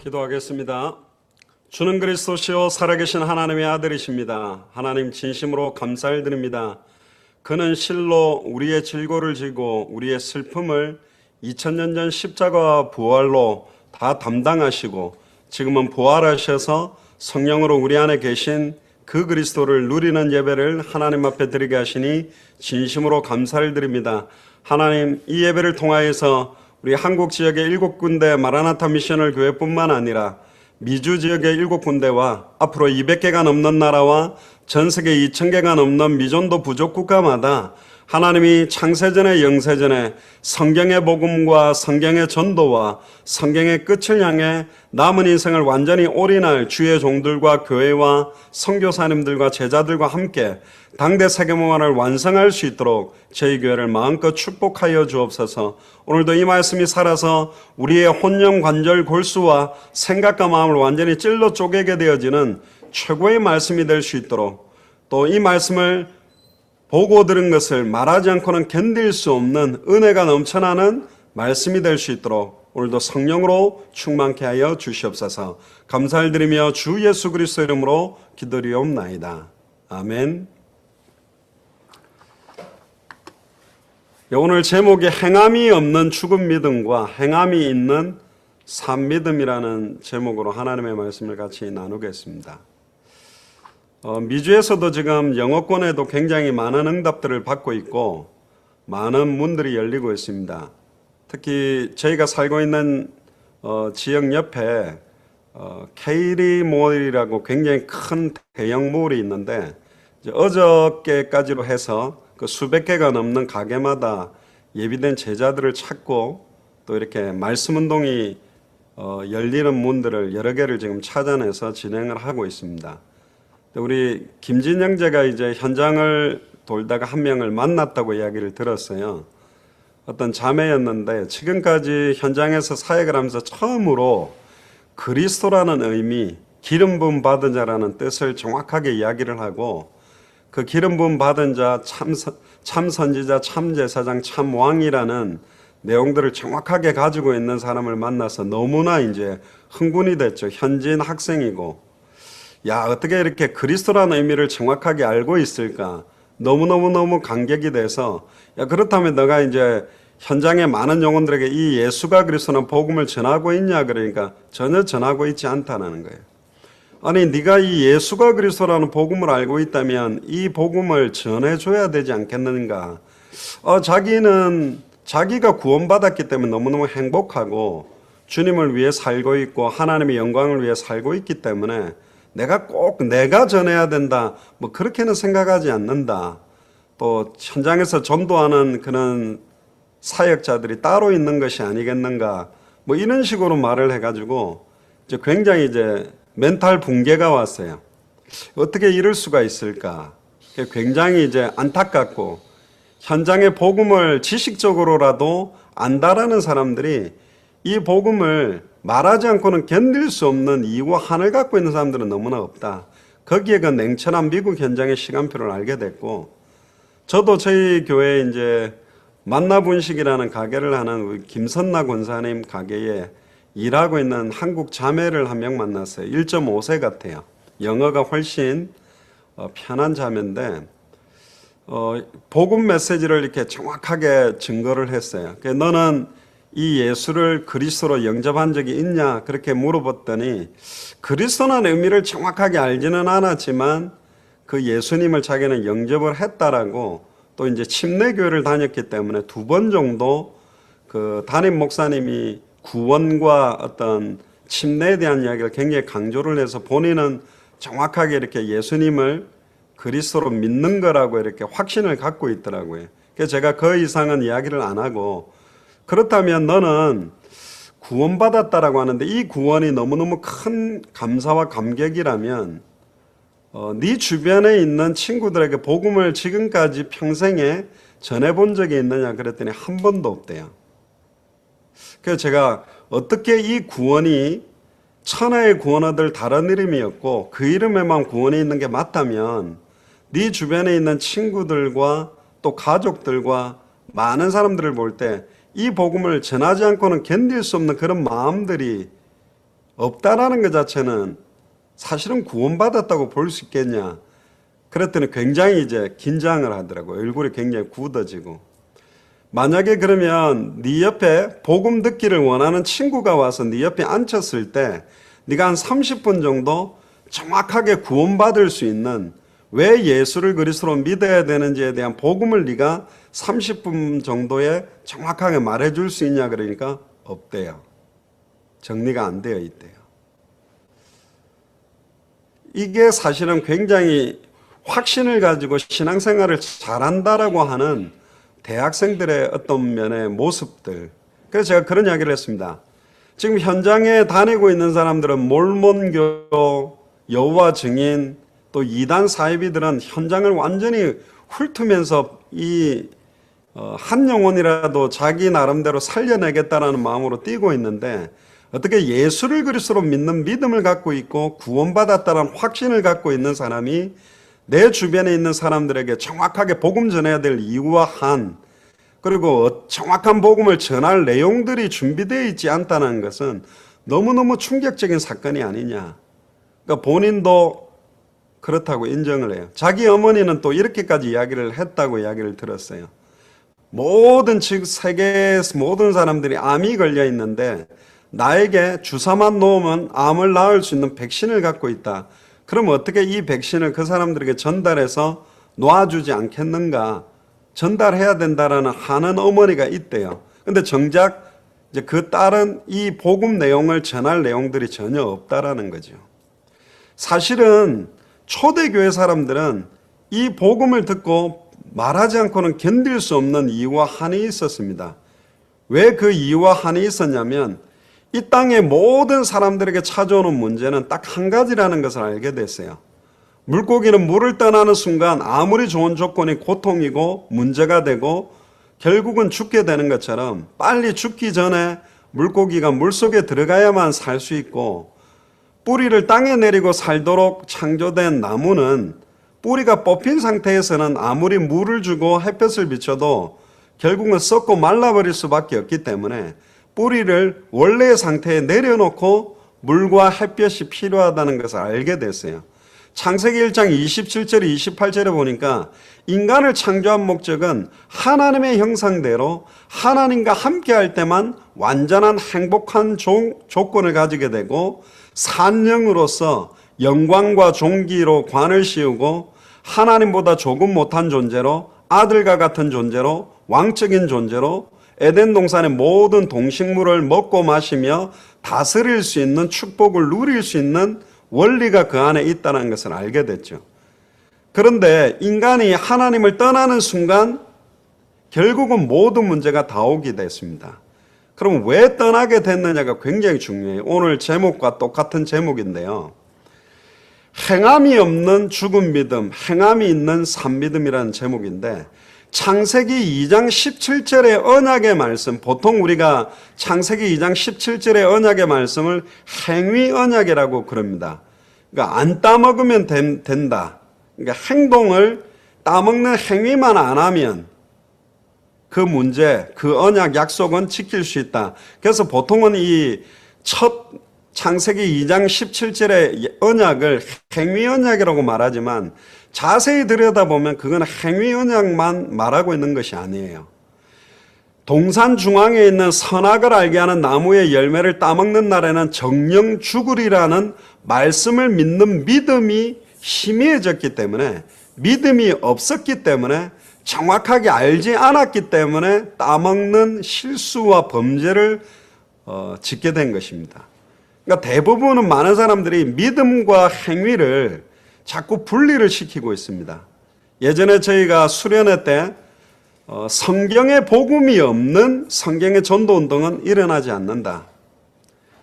기도하겠습니다. 주는 그리스도시요 살아계신 하나님의 아들이십니다. 하나님 진심으로 감사를 드립니다. 그는 실로 우리의 질고를 지고 우리의 슬픔을 2000년 전 십자가와 부활로 다 담당하시고 지금은 부활하셔서 성령으로 우리 안에 계신 그 그리스도를 누리는 예배를 하나님 앞에 드리게 하시니 진심으로 감사를 드립니다. 하나님, 이 예배를 통하여서 우리 한국 지역의 7군데 마라나타 미셔널 교회뿐만 아니라 미주 지역의 7군데와 앞으로 200개가 넘는 나라와 전 세계 2000개가 넘는 미전도 부족 국가마다 하나님이 창세전에 영세전에 성경의 복음과 성경의 전도와 성경의 끝을 향해 남은 인생을 완전히 올인할 주의 종들과 교회와 선교사님들과 제자들과 함께 당대 세계문화를 완성할 수 있도록 저희 교회를 마음껏 축복하여 주옵소서. 오늘도 이 말씀이 살아서 우리의 혼령 관절 골수와 생각과 마음을 완전히 찔러 쪼개게 되어지는 최고의 말씀이 될 수 있도록, 또 이 말씀을 보고 들은 것을 말하지 않고는 견딜 수 없는 은혜가 넘쳐나는 말씀이 될 수 있도록 오늘도 성령으로 충만케 하여 주시옵소서. 감사를 드리며 주 예수 그리스도 이름으로 기도리옵나이다. 아멘. 오늘 제목이 행함이 없는 죽은 믿음과 행함이 있는 산 믿음이라는 제목으로 하나님의 말씀을 같이 나누겠습니다. 미주에서도 지금 영어권에도 굉장히 많은 응답들을 받고 있고 많은 문들이 열리고 있습니다. 특히 저희가 살고 있는 지역 옆에 케이리 몰이라고 굉장히 큰 대형 몰이 있는데, 어저께까지로 해서 그 수백 개가 넘는 가게마다 예비된 제자들을 찾고 또 이렇게 말씀 운동이 열리는 문들을 여러 개를 지금 찾아내서 진행을 하고 있습니다. 우리 김진 형제가 이제 현장을 돌다가 한 명을 만났다고 이야기를 들었어요. 어떤 자매였는데 지금까지 현장에서 사역을 하면서 처음으로 그리스도라는 의미, 기름 부음 받은 자라는 뜻을 정확하게 이야기를 하고, 그 기름 부음 받은 자, 참 선지자, 참 제사장, 참 왕이라는 내용들을 정확하게 가지고 있는 사람을 만나서 너무나 이제 흥분이 됐죠. 현지인 학생이고, 야, 어떻게 이렇게 그리스도라는 의미를 정확하게 알고 있을까? 너무너무 감격이 돼서, 야, 그렇다면 너가 이제 현장의 많은 영혼들에게 이 예수가 그리스도는 복음을 전하고 있냐? 그러니까 전혀 전하고 있지 않다는 거예요. 아니, 네가 이 예수가 그리스도라는 복음을 알고 있다면 이 복음을 전해줘야 되지 않겠는가? 자기는 자기가 구원받았기 때문에 너무너무 행복하고 주님을 위해 살고 있고 하나님의 영광을 위해 살고 있기 때문에 내가 꼭 내가 전해야 된다, 뭐 그렇게는 생각하지 않는다. 또 현장에서 전도하는 그런 사역자들이 따로 있는 것이 아니겠는가, 뭐 이런 식으로 말을 해가지고 이제 굉장히 이제 멘탈 붕괴가 왔어요. 어떻게 이럴 수가 있을까? 굉장히 이제 안타깝고, 현장의 복음을 지식적으로라도 안다라는 사람들이 이 복음을 말하지 않고는 견딜 수 없는 이유와 한을 갖고 있는 사람들은 너무나 없다. 거기에 그 냉철한 미국 현장의 시간표를 알게 됐고, 저도 저희 교회에 이제 만나분식이라는 가게를 하는 우리 김선나 권사님 가게에 일하고 있는 한국 자매를 한 명 만났어요. 1.5세 같아요. 영어가 훨씬 편한 자매인데 복음 메시지를 이렇게 정확하게 증거를 했어요. 너는 이 예수를 그리스도로 영접한 적이 있냐? 그렇게 물어봤더니 그리스도라는 의미를 정확하게 알지는 않았지만 그 예수님을 자기는 영접을 했다라고, 또 이제 침례교회를 다녔기 때문에 2번 정도 그 담임 목사님이 구원과 어떤 침례에 대한 이야기를 굉장히 강조를 해서 본인은 정확하게 이렇게 예수님을 그리스도로 믿는 거라고 이렇게 확신을 갖고 있더라고요. 그래서 제가 그 이상은 이야기를 안 하고, 그렇다면 너는 구원받았다라고 하는데 이 구원이 너무너무 큰 감사와 감격이라면 네 주변에 있는 친구들에게 복음을 지금까지 평생에 전해본 적이 있느냐 그랬더니 한 번도 없대요. 그래서 제가 어떻게 이 구원이 천하의 구원어들 다른 이름이었고 그 이름에만 구원이 있는 게 맞다면 네 주변에 있는 친구들과 또 가족들과 많은 사람들을 볼 때 이 복음을 전하지 않고는 견딜 수 없는 그런 마음들이 없다라는 것 자체는 사실은 구원받았다고 볼 수 있겠냐. 그랬더니 굉장히 이제 긴장을 하더라고요. 얼굴이 굉장히 굳어지고. 만약에 그러면 네 옆에 복음 듣기를 원하는 친구가 와서 네 옆에 앉혔을 때 네가 한 30분 정도 정확하게 구원받을 수 있는, 왜 예수를 그리스도로 믿어야 되는지에 대한 복음을 네가 30분 정도에 정확하게 말해줄 수 있냐 그러니까 없대요. 정리가 안 되어 있대요. 이게 사실은 굉장히 확신을 가지고 신앙생활을 잘한다라고 하는 대학생들의 어떤 면의 모습들. 그래서 제가 그런 이야기를 했습니다. 지금 현장에 다니고 있는 사람들은 몰몬교, 여호와 증인, 또 이단 사이비들은 현장을 완전히 훑으면서 한 영혼이라도 자기 나름대로 살려내겠다라는 마음으로 뛰고 있는데, 어떻게 예수를 그리스도로 믿는 믿음을 갖고 있고 구원받았다는 확신을 갖고 있는 사람이 내 주변에 있는 사람들에게 정확하게 복음 전해야 될 이유와 한, 그리고 정확한 복음을 전할 내용들이 준비되어 있지 않다는 것은 너무너무 충격적인 사건이 아니냐. 그러니까 본인도 그렇다고 인정을 해요. 자기 어머니는 또 이렇게까지 이야기를 했다고 이야기를 들었어요. 즉 세계에서 모든 사람들이 암이 걸려 있는데 나에게 주사만 놓으면 암을 낳을 수 있는 백신을 갖고 있다. 그럼 어떻게 이 백신을 그 사람들에게 전달해서 놔주지 않겠는가? 전달해야 된다라는 하는 어머니가 있대요. 근데 정작 이제 그 딸은 이 복음 내용을 전할 내용들이 전혀 없다라는 거죠. 사실은 초대교회 사람들은 이 복음을 듣고 말하지 않고는 견딜 수 없는 이유와 한이 있었습니다. 왜 그 이유와 한이 있었냐면 이 땅의 모든 사람들에게 찾아오는 문제는 딱 한 가지라는 것을 알게 됐어요. 물고기는 물을 떠나는 순간 아무리 좋은 조건이 고통이고 문제가 되고 결국은 죽게 되는 것처럼 빨리 죽기 전에 물고기가 물속에 들어가야만 살 수 있고, 뿌리를 땅에 내리고 살도록 창조된 나무는 뿌리가 뽑힌 상태에서는 아무리 물을 주고 햇볕을 비춰도 결국은 썩고 말라버릴 수밖에 없기 때문에 뿌리를 원래의 상태에 내려놓고 물과 햇볕이 필요하다는 것을 알게 됐어요. 창세기 1장 27절 28절에 보니까 인간을 창조한 목적은 하나님의 형상대로 하나님과 함께 할 때만 완전한 행복한 조건을 가지게 되고, 산영으로서 영광과 존귀로 관을 씌우고 하나님보다 조금 못한 존재로, 아들과 같은 존재로, 왕적인 존재로 에덴 동산의 모든 동식물을 먹고 마시며 다스릴 수 있는, 축복을 누릴 수 있는 원리가 그 안에 있다는 것을 알게 됐죠. 그런데 인간이 하나님을 떠나는 순간 결국은 모든 문제가 다 오게 됐습니다. 그럼 왜 떠나게 됐느냐가 굉장히 중요해요. 오늘 제목과 똑같은 제목인데요. 행함이 없는 죽은 믿음, 행함이 있는 산 믿음이라는 제목인데, 창세기 2장 17절의 언약의 말씀, 보통 우리가 창세기 2장 17절의 언약의 말씀을 행위 언약이라고 그럽니다. 그러니까 안 따먹으면 된다. 그러니까 행동을 따먹는 행위만 안 하면 그 문제, 그 언약 약속은 지킬 수 있다. 그래서 보통은 이 첫 창세기 2장 17절의 언약을 행위 언약이라고 말하지만 자세히 들여다보면 그건 행위 언약만 말하고 있는 것이 아니에요. 동산 중앙에 있는 선악을 알게 하는 나무의 열매를 따먹는 날에는 정령 죽으리라는 말씀을 믿는 믿음이 희미해졌기 때문에, 믿음이 없었기 때문에, 정확하게 알지 않았기 때문에 따먹는 실수와 범죄를 짓게 된 것입니다. 그러니까 대부분은 많은 사람들이 믿음과 행위를 자꾸 분리를 시키고 있습니다. 예전에 저희가 수련회 때 성경의 복음이 없는 성경의 전도운동은 일어나지 않는다.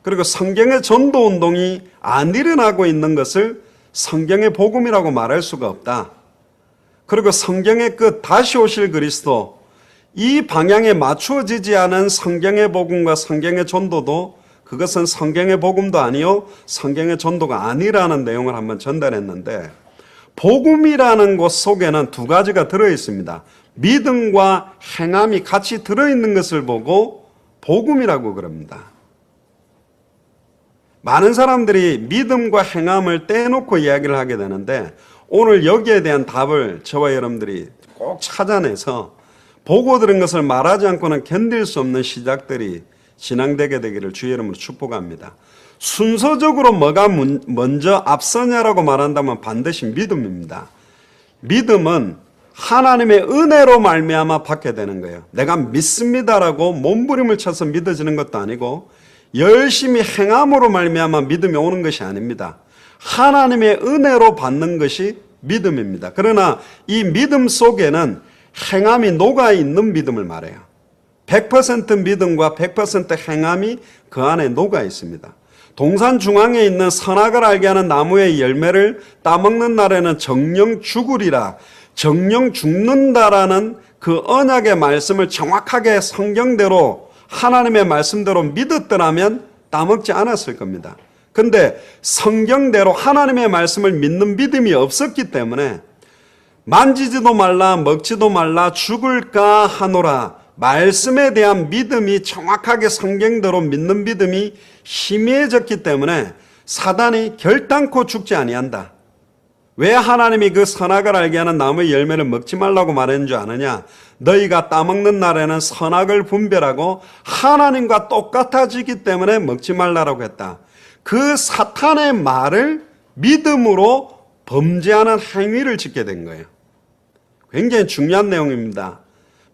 그리고 성경의 전도운동이 안 일어나고 있는 것을 성경의 복음이라고 말할 수가 없다. 그리고 성경의 끝, 다시 오실 그리스도, 이 방향에 맞추어지지 않은 성경의 복음과 성경의 전도도 그것은 성경의 복음도 아니요 성경의 전도가 아니라는 내용을 한번 전달했는데, 복음이라는 것 속에는 두 가지가 들어있습니다. 믿음과 행함이 같이 들어있는 것을 보고 복음이라고 그럽니다. 많은 사람들이 믿음과 행함을 떼놓고 이야기를 하게 되는데 오늘 여기에 대한 답을 저와 여러분들이 꼭 찾아내서 보고 들은 것을 말하지 않고는 견딜 수 없는 시작들이 진행되게 되기를 주의 이름으로 축복합니다. 순서적으로 뭐가 먼저 앞서냐라고 말한다면 반드시 믿음입니다. 믿음은 하나님의 은혜로 말미암아 받게 되는 거예요. 내가 믿습니다라고 몸부림을 쳐서 믿어지는 것도 아니고 열심히 행함으로 말미암아 믿음이 오는 것이 아닙니다. 하나님의 은혜로 받는 것이 믿음입니다. 그러나 이 믿음 속에는 행함이 녹아있는 믿음을 말해요. 100% 믿음과 100% 행함이 그 안에 녹아 있습니다. 동산 중앙에 있는 선악을 알게 하는 나무의 열매를 따먹는 날에는 정령 죽으리라, 정령 죽는다라는 그 언약의 말씀을 정확하게 성경대로 하나님의 말씀대로 믿었더라면 따먹지 않았을 겁니다. 근데 성경대로 하나님의 말씀을 믿는 믿음이 없었기 때문에 만지지도 말라 먹지도 말라 죽을까 하노라, 말씀에 대한 믿음이 정확하게 성경대로 믿는 믿음이 희미해졌기 때문에 사단이 결단코 죽지 아니한다. 왜 하나님이 그 선악을 알게 하는 나무의 열매를 먹지 말라고 말했는 줄 아느냐? 너희가 따먹는 날에는 선악을 분별하고 하나님과 똑같아지기 때문에 먹지 말라고 했다. 그 사탄의 말을 믿음으로 범죄하는 행위를 짓게 된 거예요. 굉장히 중요한 내용입니다.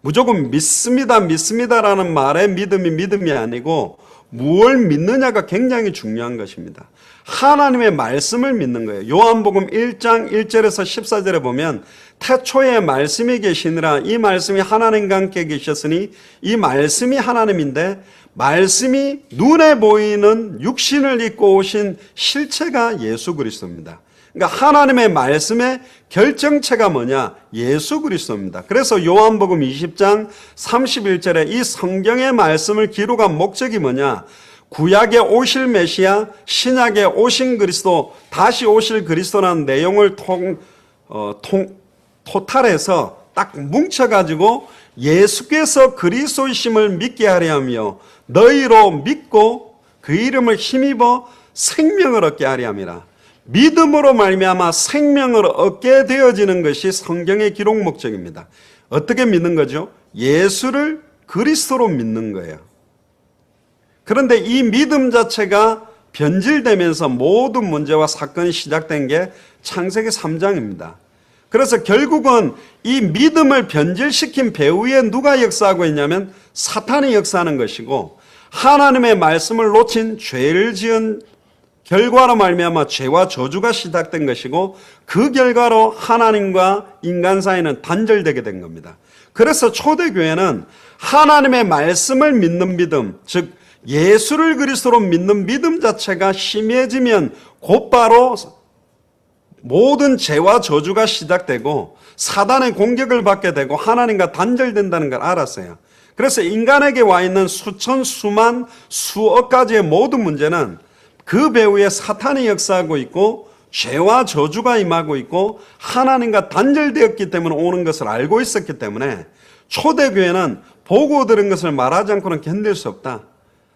무조건 믿습니다라는 말에 믿음이 아니고 무엇을 믿느냐가 굉장히 중요한 것입니다. 하나님의 말씀을 믿는 거예요. 요한복음 1장 1절에서 14절에 보면 태초에 말씀이 계시니라, 이 말씀이 하나님과 함께 계셨으니 이 말씀이 하나님인데 말씀이 눈에 보이는 육신을 입고 오신 실체가 예수 그리스도입니다. 그러니까 하나님의 말씀의 결정체가 뭐냐? 예수 그리스도입니다. 그래서 요한복음 20장 31절에 이 성경의 말씀을 기록한 목적이 뭐냐? 구약에 오실 메시아, 신약에 오신 그리스도, 다시 오실 그리스도라는 내용을 토탈해서 딱 뭉쳐가지고 예수께서 그리스도이심을 믿게 하려 하며 너희로 믿고 그 이름을 힘입어 생명을 얻게 하려 함이라. 믿음으로 말미암아 생명을 얻게 되어지는 것이 성경의 기록 목적입니다. 어떻게 믿는 거죠? 예수를 그리스도로 믿는 거예요. 그런데 이 믿음 자체가 변질되면서 모든 문제와 사건이 시작된 게 창세기 3장입니다. 그래서 결국은 이 믿음을 변질시킨 배후에 누가 역사하고 있냐면 사탄이 역사하는 것이고, 하나님의 말씀을 놓친 죄를 지은 결과로 말미암아 죄와 저주가 시작된 것이고, 그 결과로 하나님과 인간 사이는 단절되게 된 겁니다. 그래서 초대교회는 하나님의 말씀을 믿는 믿음, 즉 예수를 그리스도로 믿는 믿음 자체가 심해지면 곧바로 모든 죄와 저주가 시작되고 사단의 공격을 받게 되고 하나님과 단절된다는 걸 알았어요. 그래서 인간에게 와 있는 수천, 수만, 수억 가지의 모든 문제는 그 배후에 사탄이 역사하고 있고 죄와 저주가 임하고 있고 하나님과 단절되었기 때문에 오는 것을 알고 있었기 때문에 초대교회는 보고 들은 것을 말하지 않고는 견딜 수 없다.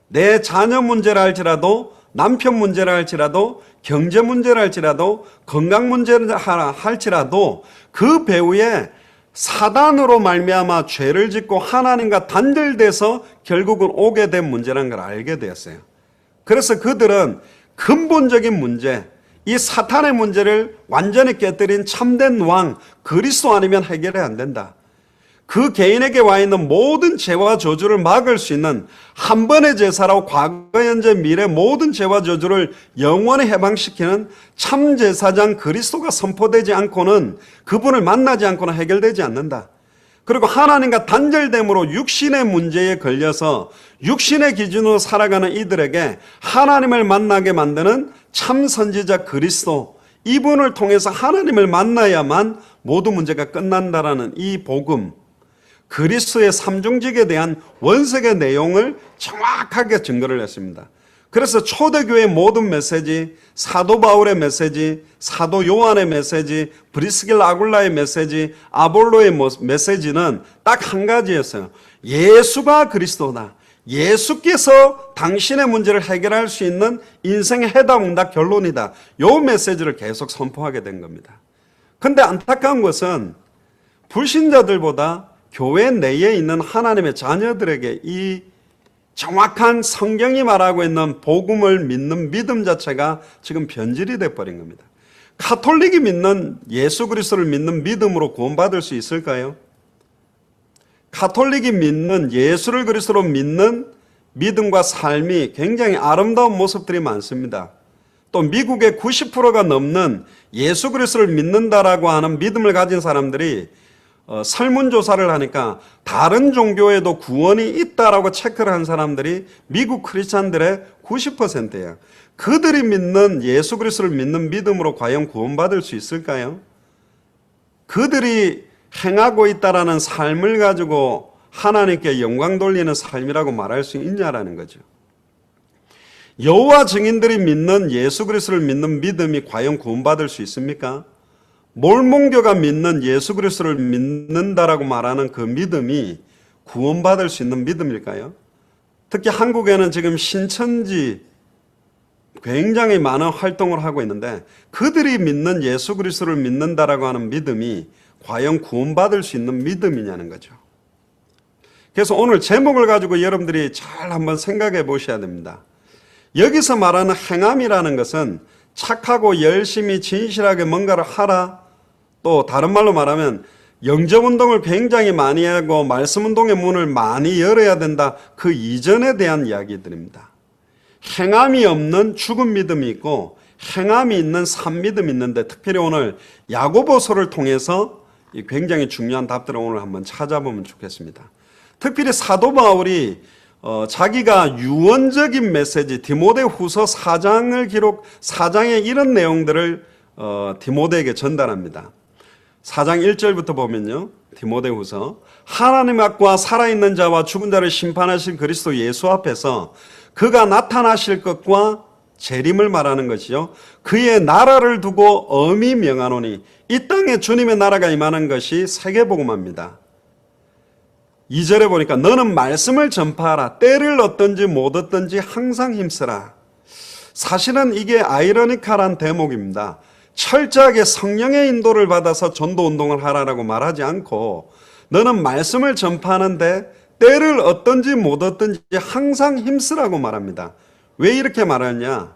내 자녀 문제라 할지라도, 남편 문제라 할지라도, 경제 문제라 할지라도, 건강 문제라 할지라도 그 배후에 사단으로 말미암아 죄를 짓고 하나님과 단절돼서 결국은 오게 된 문제라는 걸 알게 되었어요. 그래서 그들은 근본적인 문제, 이 사탄의 문제를 완전히 깨뜨린 참된 왕 그리스도 아니면 해결이 안 된다. 그 개인에게 와 있는 모든 죄와 저주를 막을 수 있는 한 번의 제사로 과거, 현재, 미래 모든 죄와 저주를 영원히 해방시키는 참 제사장 그리스도가 선포되지 않고는, 그분을 만나지 않고는 해결되지 않는다. 그리고 하나님과 단절됨으로 육신의 문제에 걸려서 육신의 기준으로 살아가는 이들에게 하나님을 만나게 만드는 참 선지자 그리스도, 이분을 통해서 하나님을 만나야만 모든 문제가 끝난다라는 이 복음, 그리스도의 삼중직에 대한 원색의 내용을 정확하게 증거를 했습니다. 그래서 초대교회의 모든 메시지, 사도 바울의 메시지, 사도 요한의 메시지, 브리스길라 아굴라의 메시지, 아볼로의 메시지는 딱 한 가지였어요. 예수가 그리스도다. 예수께서 당신의 문제를 해결할 수 있는 인생의 해답응답 결론이다. 요 메시지를 계속 선포하게 된 겁니다. 근데 안타까운 것은 불신자들보다 교회 내에 있는 하나님의 자녀들에게 이 정확한 성경이 말하고 있는 복음을 믿는 믿음 자체가 지금 변질이 돼버린 겁니다. 가톨릭이 믿는 예수 그리스도를 믿는 믿음으로 구원받을 수 있을까요? 가톨릭이 믿는 예수를 그리스도로 믿는 믿음과 삶이 굉장히 아름다운 모습들이 많습니다. 또 미국의 90%가 넘는 예수 그리스도를 믿는다라고 하는 믿음을 가진 사람들이 설문조사를 하니까 다른 종교에도 구원이 있다라고 체크를 한 사람들이 미국 크리스찬들의 90%예요. 그들이 믿는 예수 그리스도를 믿는 믿음으로 과연 구원받을 수 있을까요? 그들이 행하고 있다라는 삶을 가지고 하나님께 영광 돌리는 삶이라고 말할 수 있냐라는 거죠. 여호와 증인들이 믿는 예수 그리스도를 믿는 믿음이 과연 구원받을 수 있습니까? 몰몬교가 믿는 예수 그리스도를 믿는다라고 말하는 그 믿음이 구원받을 수 있는 믿음일까요? 특히 한국에는 지금 신천지 굉장히 많은 활동을 하고 있는데 그들이 믿는 예수 그리스도를 믿는다라고 하는 믿음이 과연 구원받을 수 있는 믿음이냐는 거죠. 그래서 오늘 제목을 가지고 여러분들이 잘 한번 생각해 보셔야 됩니다. 여기서 말하는 행함이라는 것은 착하고 열심히 진실하게 뭔가를 하라, 또 다른 말로 말하면 영접운동을 굉장히 많이 하고 말씀운동의 문을 많이 열어야 된다, 그 이전에 대한 이야기들입니다. 행함이 없는 죽은 믿음이 있고 행함이 있는 산 믿음이 있는데, 특별히 오늘 야고보서를 통해서 굉장히 중요한 답들을 오늘 한번 찾아보면 좋겠습니다. 특별히 사도 바울이 자기가 유언적인 메시지 디모데후서 4장에 이런 내용들을 디모데에게 전달합니다. 4장 1절부터 보면요, 디모데후서 하나님 앞과 살아있는 자와 죽은 자를 심판하실 그리스도 예수 앞에서 그가 나타나실 것과 재림을 말하는 것이요, 그의 나라를 두고 엄히 명하노니 이 땅에 주님의 나라가 임하는 것이 세계복음화입니다. 2절에 보니까 너는 말씀을 전파하라. 때를 얻든지 못 얻든지 항상 힘쓰라. 사실은 이게 아이러니컬한 대목입니다. 철저하게 성령의 인도를 받아서 전도운동을 하라라고 말하지 않고 너는 말씀을 전파하는데 때를 얻든지 못 얻든지 항상 힘쓰라고 말합니다. 왜 이렇게 말하냐?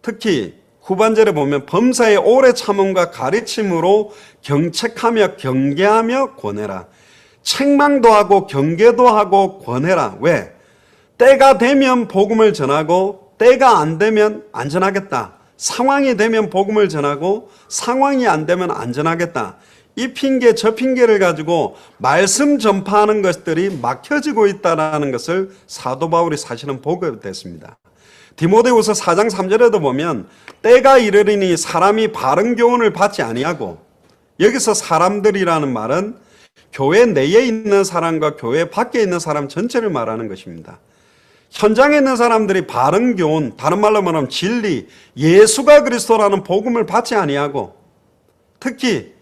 특히 후반절에 보면 범사의 오래 참음과 가르침으로 경책하며 경계하며 권해라. 책망도 하고 경계도 하고 권해라. 왜? 때가 되면 복음을 전하고 때가 안 되면 안 전하겠다. 상황이 되면 복음을 전하고 상황이 안 되면 안 전하겠다. 이 핑계 저 핑계를 가지고 말씀 전파하는 것들이 막혀지고 있다는 것을 사도 바울이 사실은 보게 됐습니다. 디모데후서 4장 3절에도 보면 때가 이르리니 사람이 바른 교훈을 받지 아니하고, 여기서 사람들이라는 말은 교회 내에 있는 사람과 교회 밖에 있는 사람 전체를 말하는 것입니다. 현장에 있는 사람들이 바른 교훈, 다른 말로 말하면 진리, 예수가 그리스도라는 복음을 받지 아니하고, 특히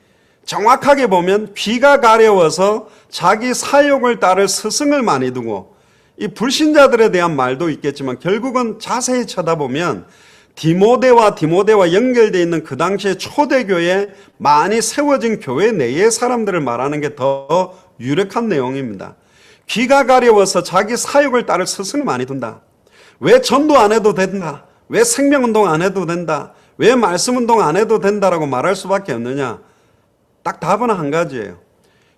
정확하게 보면 귀가 가려워서 자기 사욕을 따를 스승을 많이 두고, 이 불신자들에 대한 말도 있겠지만 결국은 자세히 쳐다보면 디모데와 연결되어 있는 그 당시에 초대교회에 많이 세워진 교회 내의 사람들을 말하는 게 더 유력한 내용입니다. 귀가 가려워서 자기 사욕을 따를 스승을 많이 둔다. 왜 전도 안 해도 된다? 왜 생명운동 안 해도 된다? 왜 말씀운동 안 해도 된다라고 말할 수밖에 없느냐? 딱 답은 한 가지예요.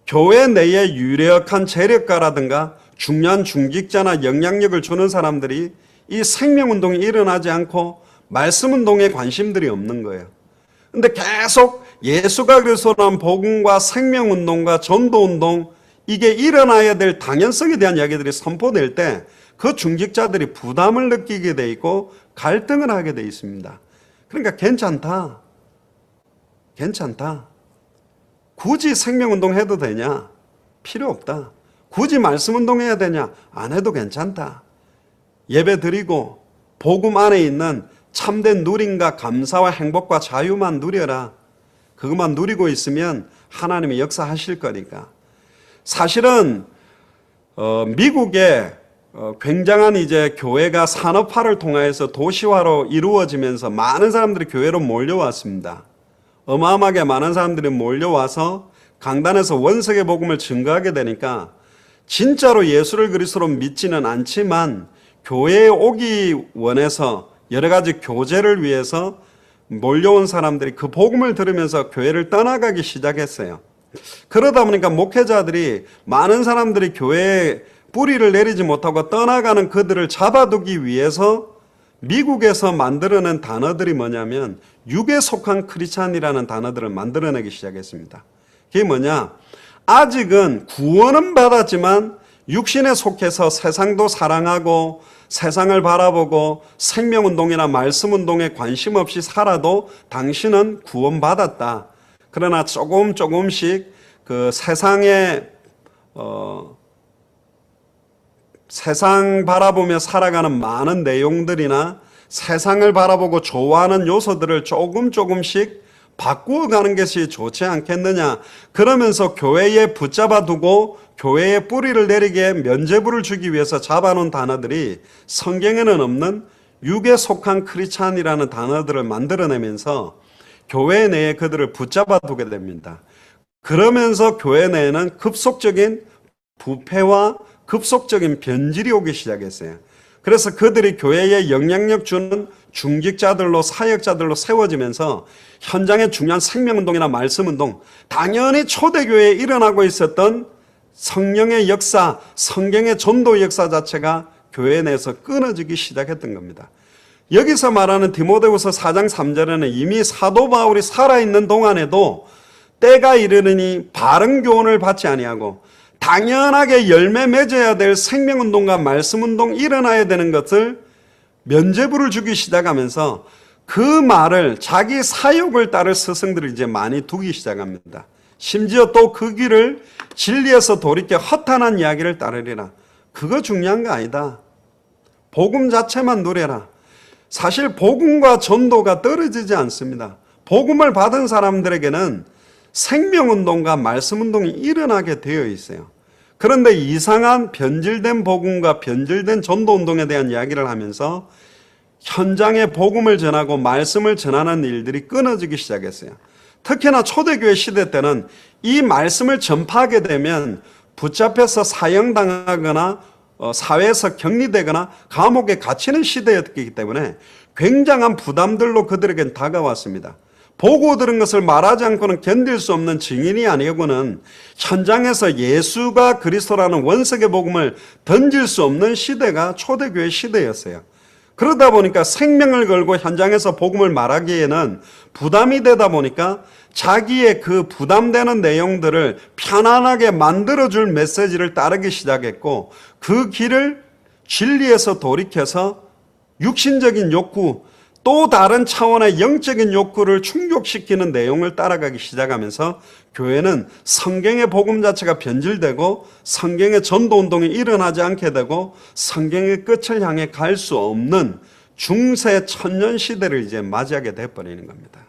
교회 내에 유력한 재력가라든가 중요한 중직자나 영향력을 주는 사람들이 이 생명운동이 일어나지 않고 말씀운동에 관심들이 없는 거예요. 근데 계속 예수가 그리스도라는 복음과 생명운동과 전도운동, 이게 일어나야 될 당연성에 대한 이야기들이 선포될 때 그 중직자들이 부담을 느끼게 돼 있고 갈등을 하게 돼 있습니다. 그러니까 괜찮다. 굳이 생명운동 해도 되냐? 필요 없다. 굳이 말씀운동 해야 되냐? 안 해도 괜찮다. 예배 드리고 복음 안에 있는 참된 누림과 감사와 행복과 자유만 누려라. 그것만 누리고 있으면 하나님이 역사하실 거니까. 사실은 미국에 굉장한 이제 교회가 산업화를 통해서 도시화로 이루어지면서 많은 사람들이 교회로 몰려왔습니다. 어마어마하게 많은 사람들이 몰려와서 강단에서 원색의 복음을 증거하게 되니까 진짜로 예수를 그리스도로 믿지는 않지만 교회에 오기 원해서 여러 가지 교제를 위해서 몰려온 사람들이 그 복음을 들으면서 교회를 떠나가기 시작했어요. 그러다 보니까 목회자들이 많은 사람들이 교회에 뿌리를 내리지 못하고 떠나가는 그들을 잡아두기 위해서 미국에서 만들어낸 단어들이 뭐냐면 육에 속한 크리스찬이라는 단어들을 만들어내기 시작했습니다. 그게 뭐냐? 아직은 구원은 받았지만 육신에 속해서 세상도 사랑하고 세상을 바라보고 생명운동이나 말씀운동에 관심 없이 살아도 당신은 구원받았다. 그러나 조금씩 그 세상 바라보며 살아가는 많은 내용들이나 세상을 바라보고 좋아하는 요소들을 조금씩 바꾸어가는 것이 좋지 않겠느냐. 그러면서 교회에 붙잡아 두고 교회에 뿌리를 내리게 면죄부를 주기 위해서 잡아놓은 단어들이 성경에는 없는 육에 속한 크리스찬이라는 단어들을 만들어내면서 교회 내에 그들을 붙잡아 두게 됩니다. 그러면서 교회 내에는 급속적인 부패와 급속적인 변질이 오기 시작했어요. 그래서 그들이 교회에 영향력 주는 중직자들로 사역자들로 세워지면서 현장의 중요한 생명운동이나 말씀운동, 당연히 초대교회에 일어나고 있었던 성령의 역사, 성경의 전도 역사 자체가 교회 내에서 끊어지기 시작했던 겁니다. 여기서 말하는 디모데후서 4장 3절에는 이미 사도 바울이 살아있는 동안에도 때가 이르느니 바른 교훈을 받지 아니하고 당연하게 열매 맺어야 될 생명운동과 말씀운동 일어나야 되는 것을 면죄부를 주기 시작하면서 그 말을 자기 사욕을 따를 스승들을 이제 많이 두기 시작합니다. 심지어 또 그 길을 진리에서 돌이켜 허탄한 이야기를 따르리라. 그거 중요한 거 아니다. 복음 자체만 누려라. 사실 복음과 전도가 떨어지지 않습니다. 복음을 받은 사람들에게는 생명운동과 말씀운동이 일어나게 되어 있어요. 그런데 이상한 변질된 복음과 변질된 전도운동에 대한 이야기를 하면서 현장에 복음을 전하고 말씀을 전하는 일들이 끊어지기 시작했어요. 특히나 초대교회 시대 때는 이 말씀을 전파하게 되면 붙잡혀서 사형당하거나 사회에서 격리되거나 감옥에 갇히는 시대였기 때문에 굉장한 부담들로 그들에겐 다가왔습니다. 보고 들은 것을 말하지 않고는 견딜 수 없는 증인이 아니고는 현장에서 예수가 그리스도라는 원색의 복음을 던질 수 없는 시대가 초대교회 시대였어요. 그러다 보니까 생명을 걸고 현장에서 복음을 말하기에는 부담이 되다 보니까 자기의 그 부담되는 내용들을 편안하게 만들어줄 메시지를 따르기 시작했고 그 길을 진리에서 돌이켜서 육신적인 욕구, 또 다른 차원의 영적인 욕구를 충족시키는 내용을 따라가기 시작하면서 교회는 성경의 복음 자체가 변질되고 성경의 전도운동이 일어나지 않게 되고 성경의 끝을 향해 갈 수 없는 중세 천년 시대를 이제 맞이하게 돼버리는 겁니다.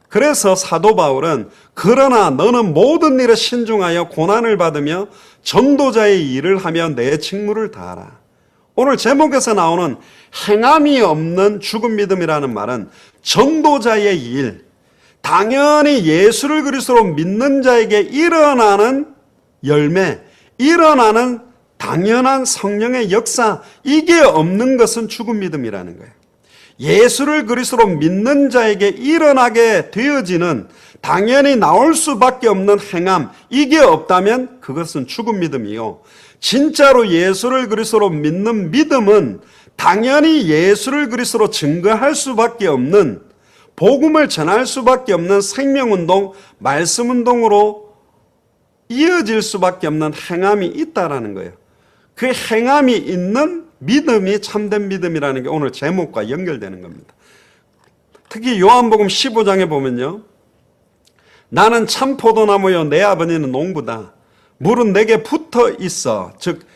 그래서 사도 바울은 그러나 너는 모든 일에 신중하여 고난을 받으며 전도자의 일을 하며 내 직무를 다하라. 오늘 제목에서 나오는 행함이 없는 죽은 믿음이라는 말은 전도자의 일, 당연히 예수를 그리스도로 믿는 자에게 일어나는 열매, 일어나는 당연한 성령의 역사, 이게 없는 것은 죽은 믿음이라는 거예요. 예수를 그리스도로 믿는 자에게 일어나게 되어지는 당연히 나올 수밖에 없는 행함, 이게 없다면 그것은 죽은 믿음이요. 진짜로 예수를 그리스도로 믿는 믿음은 당연히 예수를 그리스도로 증거할 수밖에 없는, 복음을 전할 수밖에 없는 생명운동, 말씀운동으로 이어질 수밖에 없는 행함이 있다라는 거예요. 그 행함이 있는 믿음이 참된 믿음이라는 게 오늘 제목과 연결되는 겁니다. 특히 요한복음 15장에 보면요, 나는 참 포도나무요 내 아버지는 농부다. 물은 내게 붙어 있어. 즉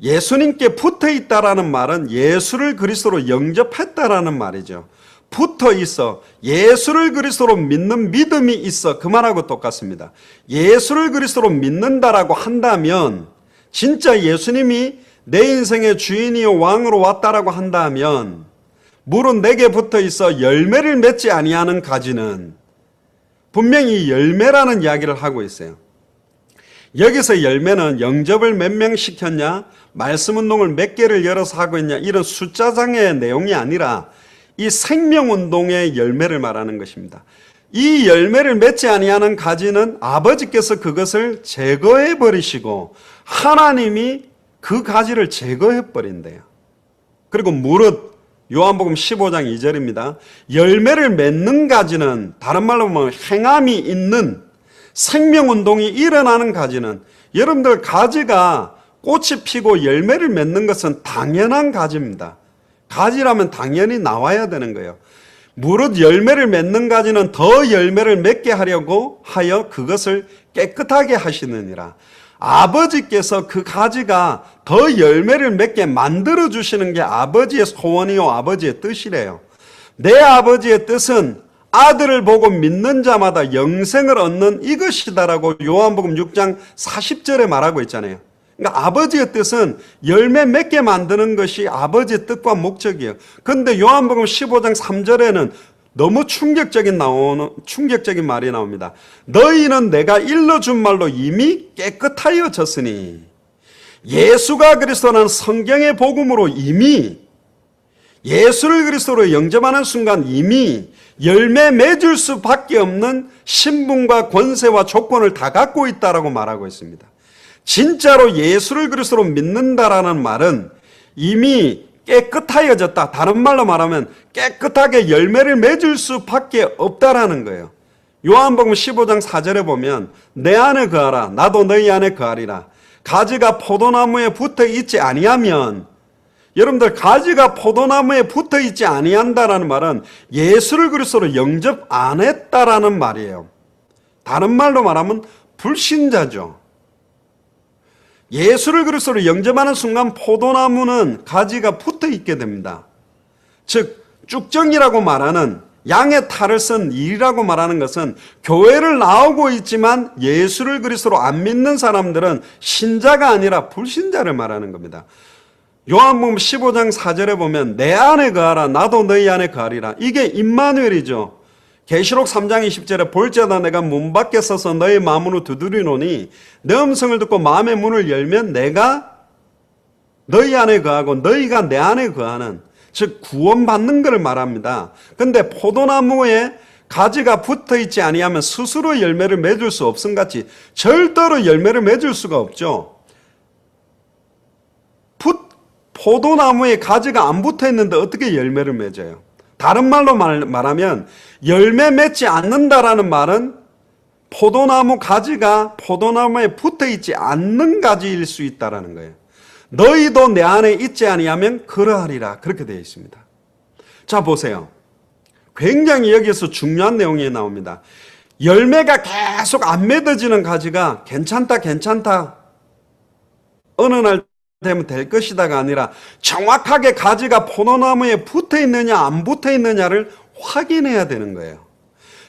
예수님께 붙어 있다라는 말은 예수를 그리스도로 영접했다라는 말이죠. 붙어 있어. 예수를 그리스도로 믿는 믿음이 있어. 그 말하고 똑같습니다. 예수를 그리스도로 믿는다라고 한다면 진짜 예수님이 내 인생의 주인이요 왕으로 왔다라고 한다면 물은 내게 붙어 있어 열매를 맺지 아니하는 가지는 분명히 열매라는 이야기를 하고 있어요. 여기서 열매는 영접을 몇 명 시켰냐, 말씀 운동을 몇 개를 열어서 하고 있냐, 이런 숫자상의 내용이 아니라 이 생명 운동의 열매를 말하는 것입니다. 이 열매를 맺지 아니하는 가지는 아버지께서 그것을 제거해 버리시고 하나님이 그 가지를 제거해 버린대요. 그리고 무릇 요한복음 15장 2절입니다. 열매를 맺는 가지는, 다른 말로 보면 행함이 있는 생명운동이 일어나는 가지는, 여러분들 가지가 꽃이 피고 열매를 맺는 것은 당연한 가지입니다. 가지라면 당연히 나와야 되는 거예요. 무릇 열매를 맺는 가지는 더 열매를 맺게 하려고 하여 그것을 깨끗하게 하시느니라. 아버지께서 그 가지가 더 열매를 맺게 만들어 주시는 게 아버지의 소원이요 아버지의 뜻이래요. 내 아버지의 뜻은 아들을 보고 믿는 자마다 영생을 얻는 이것이다라고 요한복음 6장 40절에 말하고 있잖아요. 그러니까 아버지의 뜻은 열매 맺게 만드는 것이 아버지의 뜻과 목적이에요. 그런데 요한복음 15장 3절에는 너무 충격적인 말이 나옵니다. 너희는 내가 일러준 말로 이미 깨끗하여졌으니, 예수가 그리스도는 성경의 복음으로 이미 예수를 그리스도로 영접하는 순간 이미 열매 맺을 수밖에 없는 신분과 권세와 조건을 다 갖고 있다라고 말하고 있습니다. 진짜로 예수를 그리스도로 믿는다라는 말은 이미 깨끗하여졌다. 다른 말로 말하면 깨끗하게 열매를 맺을 수밖에 없다라는 거예요. 요한복음 15장 4절에 보면 내 안에 거하라 나도 너희 안에 거하리라. 가지가 포도나무에 붙어 있지 아니하면, 여러분들 가지가 포도나무에 붙어 있지 아니한다라는 말은 예수를 그리스도로 영접 안 했다라는 말이에요. 다른 말로 말하면 불신자죠. 예수를 그리스도로 영접하는 순간 포도나무는 가지가 붙어 있게 됩니다. 즉 쭉정이라고 말하는, 양의 탈을 쓴 일이라고 말하는 것은 교회를 나오고 있지만 예수를 그리스도로 안 믿는 사람들은 신자가 아니라 불신자를 말하는 겁니다. 요한복음 15장 4절에 보면 내 안에 거하라 나도 너희 안에 거하리라. 이게 임마누엘이죠. 계시록 3장 20절에 볼지어다 내가 문 밖에 서서 너희 마음으로 두드리노니 내 음성을 듣고 마음의 문을 열면 내가 너희 안에 거하고 너희가 내 안에 거하는, 즉 구원받는 것을 말합니다. 그런데 포도나무에 가지가 붙어 있지 아니하면 스스로 열매를 맺을 수 없음같이 절대로 열매를 맺을 수가 없죠. 포도나무에 가지가 안 붙어 있는데 어떻게 열매를 맺어요? 다른 말로 말하면 열매 맺지 않는다라는 말은 포도나무 가지가 포도나무에 붙어 있지 않는 가지일 수 있다라는 거예요. 너희도 내 안에 있지 아니하면 그러하리라. 그렇게 되어 있습니다. 자 보세요. 굉장히 여기서 중요한 내용이 나옵니다. 열매가 계속 안 맺어지는 가지가 괜찮다 어느 날 되면 될 것이다가 아니라 정확하게 가지가 포도나무에 붙어 있느냐 안 붙어 있느냐를 확인해야 되는 거예요.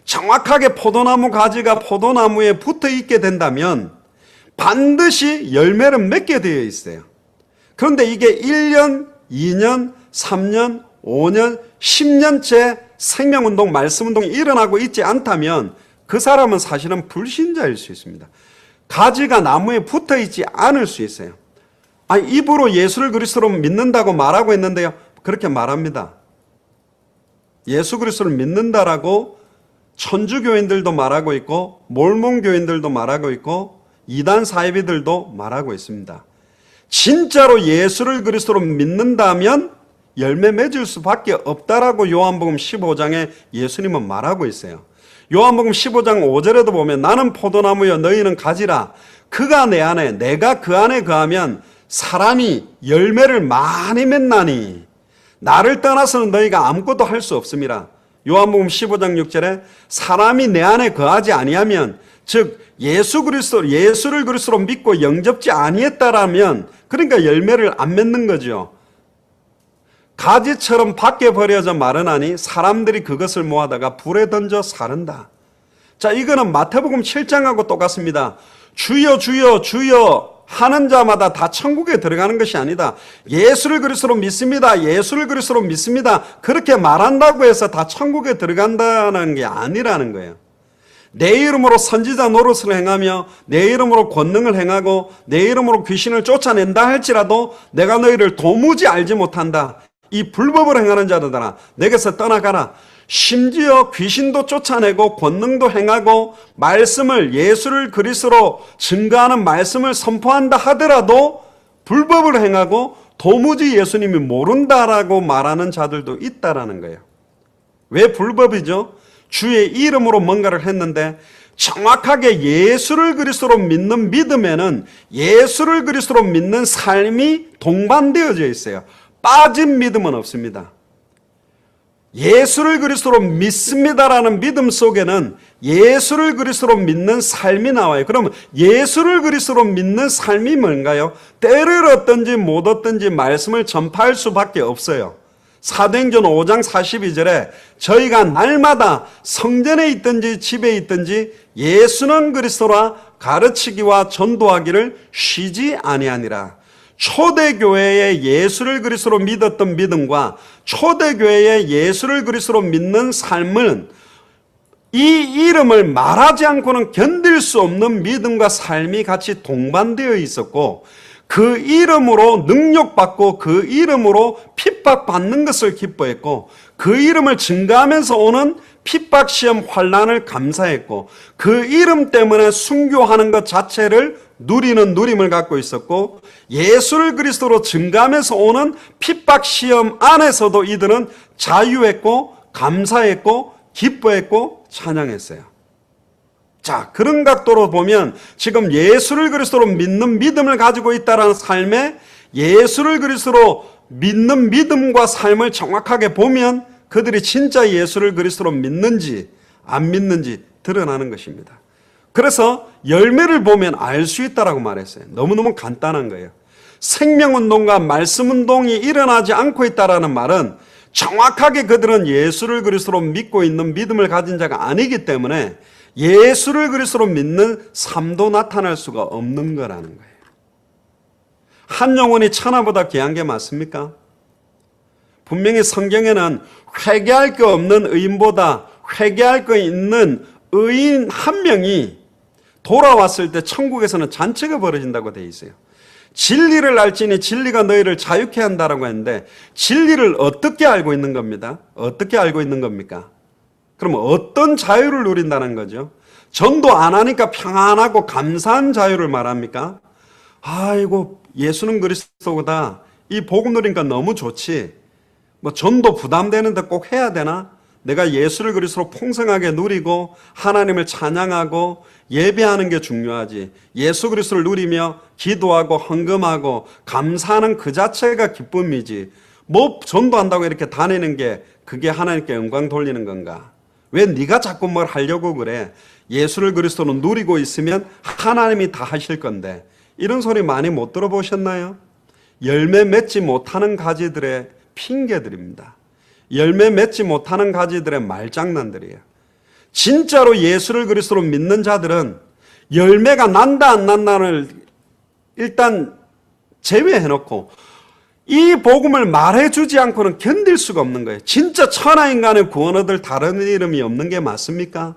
정확하게 포도나무 가지가 포도나무에 붙어 있게 된다면 반드시 열매를 맺게 되어 있어요. 그런데 이게 1년, 2년, 3년, 5년, 10년째 생명운동, 말씀운동이 일어나고 있지 않다면 그 사람은 사실은 불신자일 수 있습니다. 가지가 나무에 붙어 있지 않을 수 있어요. 입으로 예수를 그리스도로 믿는다고 말하고 있는데요. 그렇게 말합니다. 예수 그리스도를 믿는다라고 천주교인들도 말하고 있고 몰몬교인들도 말하고 있고 이단 사이비들도 말하고 있습니다. 진짜로 예수를 그리스도로 믿는다면 열매 맺을 수밖에 없다라고 요한복음 15장에 예수님은 말하고 있어요. 요한복음 15장 5절에도 보면 나는 포도나무여 너희는 가지라. 그가 내 안에 내가 그 안에 거하면 사람이 열매를 많이 맺나니 나를 떠나서는 너희가 아무것도 할 수 없음이라. 요한복음 15장 6절에 사람이 내 안에 거하지 아니하면, 즉 예수를 그리스도로 믿고 영접지 아니했다라면, 그러니까 열매를 안 맺는 거죠. 가지처럼 밖에 버려져 마르나니 사람들이 그것을 모아다가 불에 던져 사른다. 자, 이거는 마태복음 7장하고 똑같습니다. 주여 주여 주여 하는 자마다 다 천국에 들어가는 것이 아니다. 예수를 그리스도로 믿습니다. 예수를 그리스도로 믿습니다. 그렇게 말한다고 해서 다 천국에 들어간다는 게 아니라는 거예요. 내 이름으로 선지자 노릇을 행하며 내 이름으로 권능을 행하고 내 이름으로 귀신을 쫓아낸다 할지라도 내가 너희를 도무지 알지 못한다. 이 불법을 행하는 자들아 내게서 떠나가라. 심지어 귀신도 쫓아내고 권능도 행하고 말씀을 예수를 그리스도로 증거하는 말씀을 선포한다 하더라도 불법을 행하고 도무지 예수님이 모른다라고 말하는 자들도 있다라는 거예요. 왜 불법이죠? 주의 이름으로 뭔가를 했는데 정확하게 예수를 그리스도로 믿는 믿음에는 예수를 그리스도로 믿는 삶이 동반되어져 있어요. 빠진 믿음은 없습니다. 예수를 그리스도로 믿습니다라는 믿음 속에는 예수를 그리스도로 믿는 삶이 나와요. 그러면 예수를 그리스도로 믿는 삶이 뭔가요? 때를 얻든지 못 얻든지 말씀을 전파할 수밖에 없어요. 사도행전 5장 42절에 저희가 날마다 성전에 있든지 집에 있든지 예수는 그리스도라 가르치기와 전도하기를 쉬지 아니하니라. 초대교회의 예수를 그리스도로 믿었던 믿음과 초대교회의 예수를 그리스도로 믿는 삶은 이 이름을 말하지 않고는 견딜 수 없는 믿음과 삶이 같이 동반되어 있었고 그 이름으로 능력받고 그 이름으로 핍박받는 것을 기뻐했고 그 이름을 증거하면서 오는 핍박, 시험, 환난을 감사했고 그 이름 때문에 순교하는 것 자체를 누리는 누림을 갖고 있었고 예수를 그리스도로 증거하면서 오는 핍박, 시험 안에서도 이들은 자유했고 감사했고 기뻐했고 찬양했어요. 자, 그런 각도로 보면 지금 예수를 그리스도로 믿는 믿음을 가지고 있다는 삶에 예수를 그리스도로 믿는 믿음과 삶을 정확하게 보면 그들이 진짜 예수를 그리스도로 믿는지 안 믿는지 드러나는 것입니다. 그래서 열매를 보면 알 수 있다라고 말했어요. 너무너무 간단한 거예요. 생명운동과 말씀운동이 일어나지 않고 있다라는 말은 정확하게 그들은 예수를 그리스도로 믿고 있는 믿음을 가진 자가 아니기 때문에 예수를 그리스도로 믿는 삶도 나타날 수가 없는 거라는 거예요. 한 영혼이 천하보다 귀한 게 맞습니까? 분명히 성경에는 회개할 거 없는 의인보다 회개할 거 있는 의인 한 명이 돌아왔을 때 천국에서는 잔치가 벌어진다고 되어 있어요. 진리를 알지니 진리가 너희를 자유케 한다라고 했는데 진리를 어떻게 알고 있는 겁니다? 어떻게 알고 있는 겁니까? 그러면 어떤 자유를 누린다는 거죠? 전도 안 하니까 평안하고 감사한 자유를 말합니까? 아이고 예수는 그리스도다. 이 복음 누리니까 너무 좋지. 뭐 전도 부담되는데 꼭 해야 되나? 내가 예수를 그리스도로 풍성하게 누리고 하나님을 찬양하고 예배하는 게 중요하지. 예수 그리스도를 누리며 기도하고 헌금하고 감사하는 그 자체가 기쁨이지. 뭐 전도한다고 이렇게 다니는 게 그게 하나님께 영광 돌리는 건가? 왜 네가 자꾸 뭘 하려고 그래? 예수를 그리스도로 누리고 있으면 하나님이 다 하실 건데. 이런 소리 많이 못 들어보셨나요? 열매 맺지 못하는 가지들의 핑계들입니다. 열매 맺지 못하는 가지들의 말장난들이에요. 진짜로 예수를 그리스도로 믿는 자들은 열매가 난다 안 난다를 일단 제외해놓고 이 복음을 말해주지 않고는 견딜 수가 없는 거예요. 진짜 천하인간의 구원 얻을 다른 이름이 없는 게 맞습니까?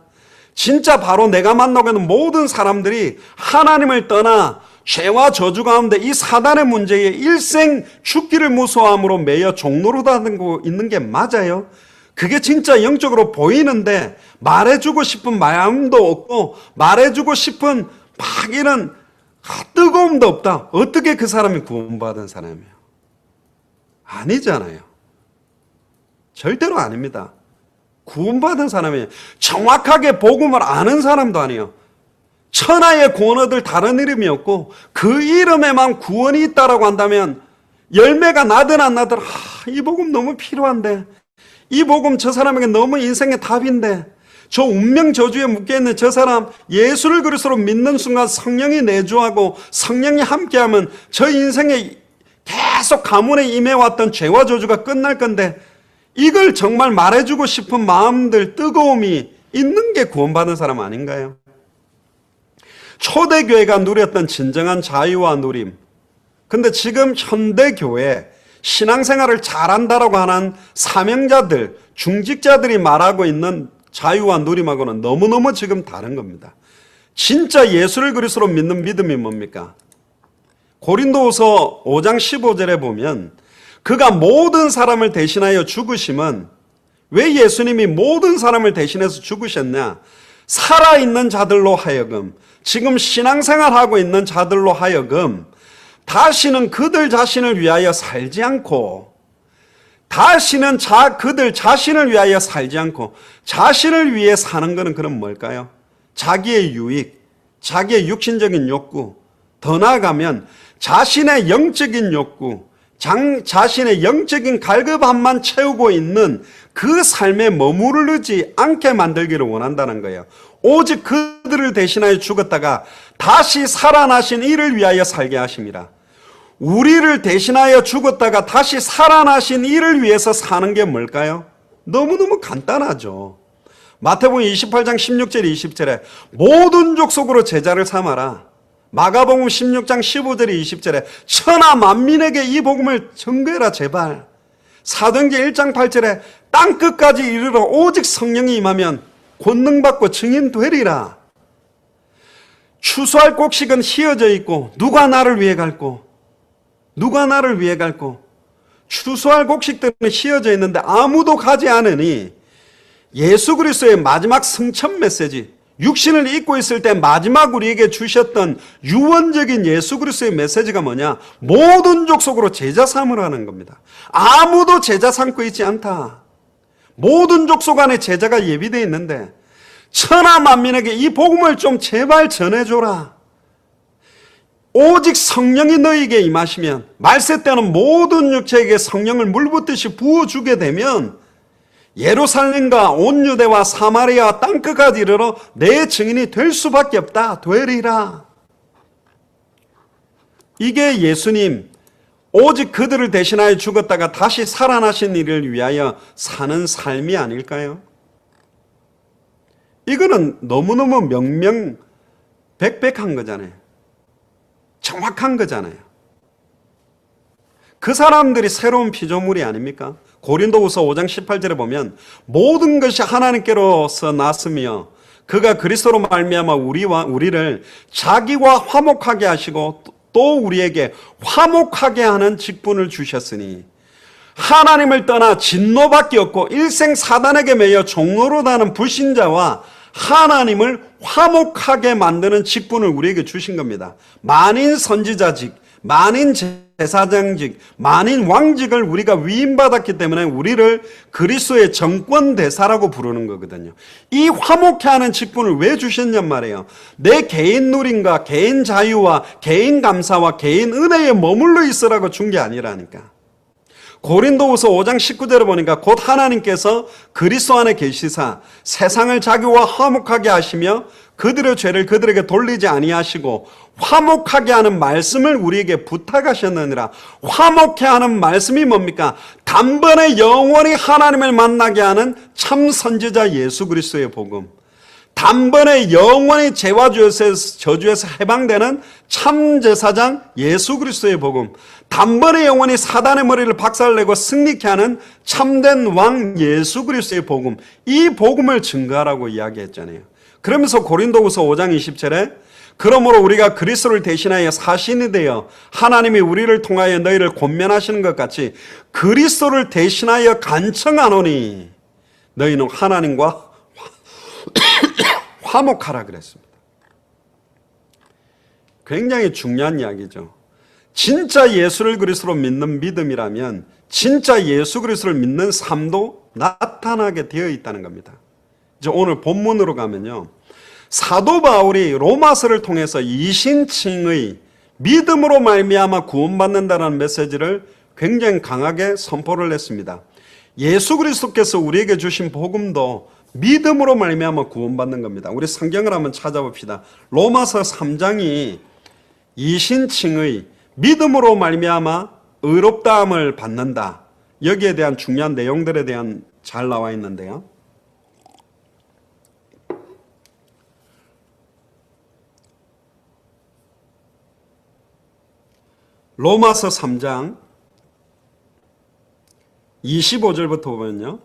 진짜 바로 내가 만나고 있는 모든 사람들이 하나님을 떠나 죄와 저주 가운데 이 사단의 문제에 일생 죽기를 무서워함으로 매여 종로로 다니고 있는 게 맞아요. 그게 진짜 영적으로 보이는데 말해주고 싶은 마음도 없고 말해주고 싶은 막 이런 뜨거움도 없다. 어떻게 그 사람이 구원받은 사람이에요? 아니잖아요. 절대로 아닙니다. 구원받은 사람이에요. 정확하게 복음을 아는 사람도 아니에요. 천하의 구원 얻을 다른 이름이 없고 그 이름에만 구원이 있다라고 한다면 열매가 나든 안 나든 이 복음 너무 필요한데 이 복음 저 사람에게 너무 인생의 답인데 저 운명 저주에 묶여있는 저 사람 예수를 그리스도로 믿는 순간 성령이 내주하고 성령이 함께하면 저 인생에 계속 가문에 임해왔던 죄와 저주가 끝날 건데 이걸 정말 말해주고 싶은 마음들 뜨거움이 있는 게 구원받은 사람 아닌가요? 초대교회가 누렸던 진정한 자유와 누림. 근데 지금 현대교회 신앙생활을 잘한다라고 하는 사명자들, 중직자들이 말하고 있는 자유와 누림하고는 너무너무 지금 다른 겁니다. 진짜 예수를 그리스도로 믿는 믿음이 뭡니까? 고린도후서 5장 15절에 보면 그가 모든 사람을 대신하여 죽으심은, 왜 예수님이 모든 사람을 대신해서 죽으셨냐? 살아있는 자들로 하여금, 지금 신앙생활하고 있는 자들로 하여금 다시는 그들 자신을 위하여 살지 않고, 다시는 그들 자신을 위하여 살지 않고 자신을 위해 사는 것은 그럼 뭘까요? 자기의 유익, 자기의 육신적인 욕구, 더 나아가면 자신의 영적인 욕구, 자신의 영적인 갈급함만 채우고 있는 그 삶에 머무르지 않게 만들기를 원한다는 거예요. 오직 그들을 대신하여 죽었다가 다시 살아나신 이를 위하여 살게 하심이라. 우리를 대신하여 죽었다가 다시 살아나신 이를 위해서 사는 게 뭘까요? 너무너무 간단하죠. 마태복음 28장 16절 20절에 모든 족속으로 제자를 삼아라. 마가복음 16장 15절 20절에 천하 만민에게 이 복음을 전거해라 제발. 사도행전 1장 8절에 땅끝까지 이르러 오직 성령이 임하면 권능받고 증인 되리라. 추수할 곡식은 휘어져 있고 누가 나를 위해 갈고, 누가 나를 위해 갈고. 추수할 곡식들은 휘어져 있는데 아무도 가지 않으니 예수 그리스도의 마지막 승천 메시지, 육신을 입고 있을 때 마지막 우리에게 주셨던 유언적인 예수 그리스도의 메시지가 뭐냐? 모든 족속으로 제자 삼으라는 겁니다. 아무도 제자 삼고 있지 않다. 모든 족속 안에 제자가 예비되어 있는데 천하 만민에게 이 복음을 좀 제발 전해줘라. 오직 성령이 너희에게 임하시면, 말세 때는 모든 육체에게 성령을 물붓듯이 부어주게 되면 예루살렘과 온 유대와 사마리아 땅끝까지 이르러 내 증인이 될 수밖에 없다. 되리라. 이게 예수님 오직 그들을 대신하여 죽었다가 다시 살아나신 이를 위하여 사는 삶이 아닐까요? 이거는 너무너무 명명백백한 거잖아요. 정확한 거잖아요. 그 사람들이 새로운 피조물이 아닙니까? 고린도후서 5장 18절에 보면 모든 것이 하나님께로서 났으며 그가 그리스도로 말미암아 우리를 자기와 화목하게 하시고 또 우리에게 화목하게 하는 직분을 주셨으니, 하나님을 떠나 진노밖에 없고 일생 사단에게 매여 종노릇하는 불신자와 하나님을 화목하게 만드는 직분을 우리에게 주신 겁니다. 만인 선지자직, 만인 제사장직, 만인 왕직을 우리가 위임받았기 때문에 우리를 그리스도의 정권대사라고 부르는 거거든요. 이 화목케 하는 직분을 왜 주셨냔 말이에요. 내 개인 누림과 개인 자유와 개인 감사와 개인 은혜에 머물러 있으라고 준 게 아니라니까. 고린도후서 5장 19절에 보니까 곧 하나님께서 그리스도 안에 계시사 세상을 자기와 화목하게 하시며 그들의 죄를 그들에게 돌리지 아니하시고 화목하게 하는 말씀을 우리에게 부탁하셨느니라. 화목케 하는 말씀이 뭡니까? 단번에 영원히 하나님을 만나게 하는 참 선지자 예수 그리스도의 복음, 단번에 영원히 죄와 저주에서 해방되는 참 제사장 예수 그리스도의 복음, 단번에 영원히 사단의 머리를 박살내고 승리케 하는 참된 왕 예수 그리스도의 복음, 이 복음을 증거하라고 이야기했잖아요. 그러면서 고린도후서 5장 20절에 그러므로 우리가 그리스도를 대신하여 사신이 되어 하나님이 우리를 통하여 너희를 권면하시는 것 같이 그리스도를 대신하여 간청하노니 너희는 하나님과 화목하라 그랬습니다. 굉장히 중요한 이야기죠. 진짜 예수를 그리스도로 믿는 믿음이라면 진짜 예수 그리스도를 믿는 삶도 나타나게 되어 있다는 겁니다. 이제 오늘 본문으로 가면요, 사도 바울이 로마서를 통해서 이신칭의 믿음으로 말미암아 구원받는다는 메시지를 굉장히 강하게 선포를 했습니다. 예수 그리스도께서 우리에게 주신 복음도 믿음으로 말미암아 구원받는 겁니다. 우리 성경을 한번 찾아봅시다. 로마서 3장이 이신칭의 믿음으로 말미암아 의롭다함을 받는다, 여기에 대한 중요한 내용들에 대한 잘 나와 있는데요. 로마서 3장 25절부터 보면요.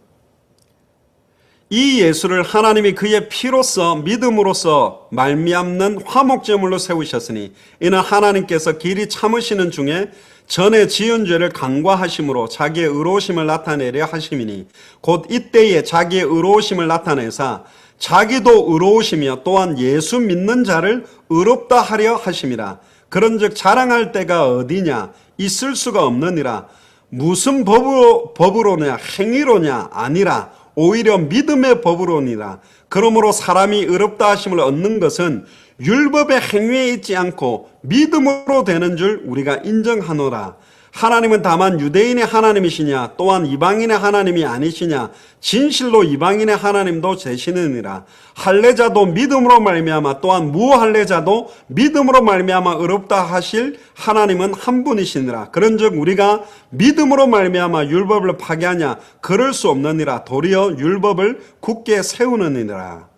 이 예수를 하나님이 그의 피로써 믿음으로써 말미암는 화목제물로 세우셨으니 이는 하나님께서 길이 참으시는 중에 전에 지은 죄를 간과하심으로 자기의 의로우심을 나타내려 하심이니 곧 이때에 자기의 의로우심을 나타내사 자기도 의로우시며 또한 예수 믿는 자를 의롭다 하려 하심이라. 그런즉 자랑할 때가 어디냐 있을 수가 없느니라. 무슨 법으로냐 행위로냐 아니라 오히려 믿음의 법으로니라. 그러므로 사람이 의롭다 하심을 얻는 것은 율법의 행위에 있지 않고 믿음으로 되는 줄 우리가 인정하노라. 하나님은 다만 유대인의 하나님이시냐 또한 이방인의 하나님이 아니시냐 진실로 이방인의 하나님도 되시느니라. 할례자도 믿음으로 말미암아 또한 무할례자도 믿음으로 말미암아 의롭다 하실 하나님은 한 분이시니라. 그런즉 우리가 믿음으로 말미암아 율법을 파괴하냐 그럴 수 없느니라. 도리어 율법을 굳게 세우느니라.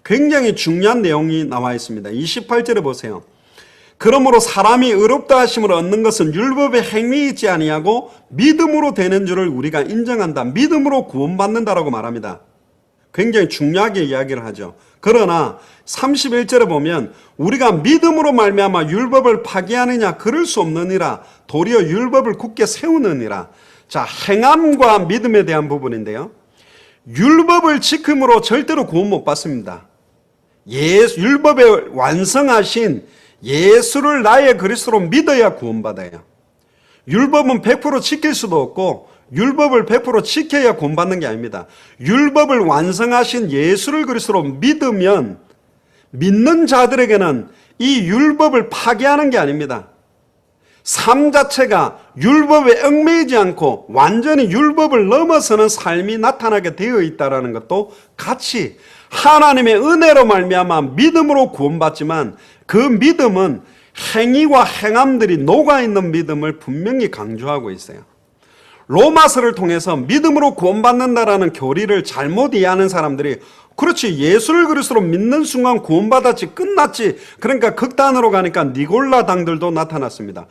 굉장히 중요한 내용이 나와 있습니다. 28절에 보세요. 그러므로 사람이 의롭다 하심을 얻는 것은 율법의 행위에 있지 아니하고 믿음으로 되는 줄을 우리가 인정한다. 믿음으로 구원받는다라고 말합니다. 굉장히 중요하게 이야기를 하죠. 그러나 31절에 보면 우리가 믿음으로 말미암아 율법을 파괴하느냐 그럴 수 없느니라. 도리어 율법을 굳게 세우느니라. 자, 행함과 믿음에 대한 부분인데요. 율법을 지킴으로 절대로 구원 못 받습니다. 율법에 완성하신 예수를 나의 그리스도로 믿어야 구원받아요. 율법은 100% 지킬 수도 없고 율법을 100% 지켜야 구원받는 게 아닙니다. 율법을 완성하신 예수를 그리스도로 믿으면 믿는 자들에게는 이 율법을 파괴하는 게 아닙니다. 삶 자체가 율법에 얽매이지 않고 완전히 율법을 넘어서는 삶이 나타나게 되어 있다는 것도 같이 하나님의 은혜로 말미암아 믿음으로 구원받지만 그 믿음은 행위와 행함들이 녹아있는 믿음을 분명히 강조하고 있어요. 로마서를 통해서 믿음으로 구원받는다라는 교리를 잘못 이해하는 사람들이 그렇지 예수를 그리스도로 믿는 순간 구원받았지 끝났지. 그러니까 극단으로 가니까 니골라 당들도 나타났습니다.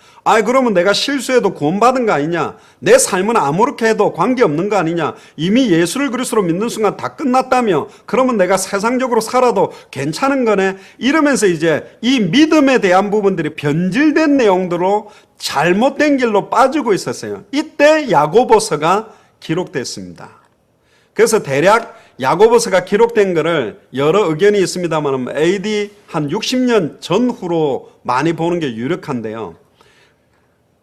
그러면 내가 실수해도 구원받은 거 아니냐, 내 삶은 아무렇게 해도 관계없는 거 아니냐, 이미 예수를 그리스도로 믿는 순간 다 끝났다며 그러면 내가 세상적으로 살아도 괜찮은 거네 이러면서 이제 이 믿음에 대한 부분들이 변질된 내용들로 잘못된 길로 빠지고 있었어요. 이때 야고보서가 기록됐습니다. 그래서 대략 야고보서가 기록된 것을 여러 의견이 있습니다만 AD 한 60년 전후로 많이 보는 게 유력한데요.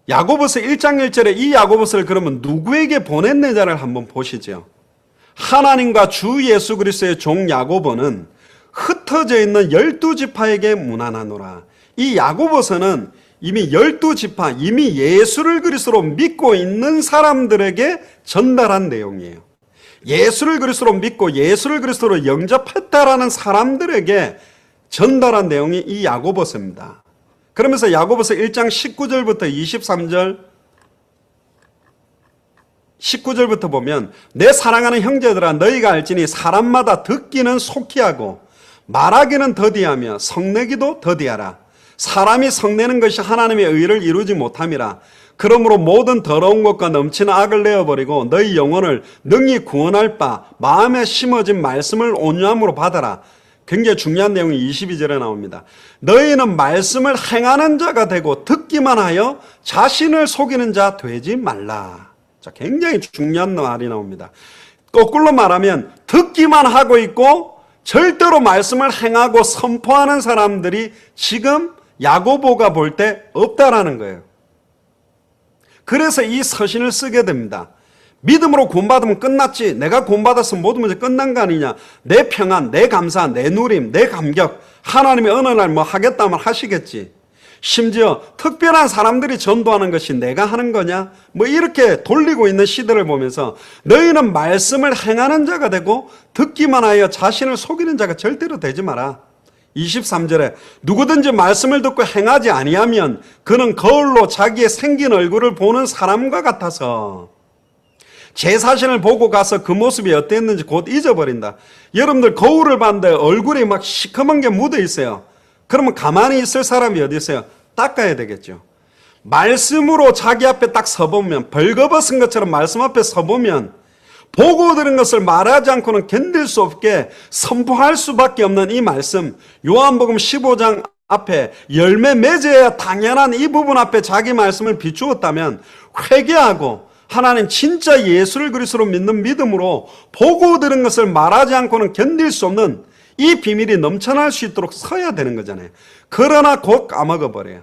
야고보서 1장 1절에 이 야고보서를 그러면 누구에게 보냈느냐를 한번 보시죠. 하나님과 주 예수 그리스도의 종 야고보는 흩어져 있는 12지파에게 문안하노라. 이 야고보서는 이미 12지파, 이미 예수를 그리스도로 믿고 있는 사람들에게 전달한 내용이에요. 예수를 그리스도로 믿고 예수를 그리스도로 영접했다라는 사람들에게 전달한 내용이 이 야고보서입니다. 그러면서 야고보서 1장 19절부터 23절 19절부터 보면 내 사랑하는 형제들아 너희가 알지니 사람마다 듣기는 속히 하고 말하기는 더디하며 성내기도 더디하라. 사람이 성내는 것이 하나님의 의를 이루지 못함이라. 그러므로 모든 더러운 것과 넘치는 악을 내어버리고 너희 영혼을 능히 구원할 바 마음에 심어진 말씀을 온유함으로 받아라. 굉장히 중요한 내용이 22절에 나옵니다. 너희는 말씀을 행하는 자가 되고 듣기만 하여 자신을 속이는 자 되지 말라. 자, 굉장히 중요한 말이 나옵니다. 거꾸로 말하면 듣기만 하고 있고 절대로 말씀을 행하고 선포하는 사람들이 지금 야고보가 볼 때 없다라는 거예요. 그래서 이 서신을 쓰게 됩니다. 믿음으로 구원받으면 끝났지. 내가 구원받았으면 모든 문제 끝난 거 아니냐. 내 평안, 내 감사, 내 누림, 내 감격. 하나님이 어느 날 뭐 하겠다면 하시겠지. 심지어 특별한 사람들이 전도하는 것이 내가 하는 거냐. 뭐 이렇게 돌리고 있는 시대를 보면서 너희는 말씀을 행하는 자가 되고 듣기만 하여 자신을 속이는 자가 절대로 되지 마라. 23절에 누구든지 말씀을 듣고 행하지 아니하면 그는 거울로 자기의 생긴 얼굴을 보는 사람과 같아서 제 자신을 보고 가서 그 모습이 어땠는지 곧 잊어버린다. 여러분들 거울을 봤는데 얼굴이 막 시커먼 게 묻어 있어요. 그러면 가만히 있을 사람이 어디 있어요? 닦아야 되겠죠. 말씀으로 자기 앞에 딱 서보면, 벌거벗은 것처럼 말씀 앞에 서보면 보고 들은 것을 말하지 않고는 견딜 수 없게 선포할 수밖에 없는 이 말씀, 요한복음 15장 앞에 열매 맺어야 당연한 이 부분 앞에 자기 말씀을 비추었다면 회개하고 하나님 진짜 예수를 그리스도로 믿는 믿음으로 보고 들은 것을 말하지 않고는 견딜 수 없는 이 비밀이 넘쳐날 수 있도록 서야 되는 거잖아요. 그러나 곧 까먹어버려요.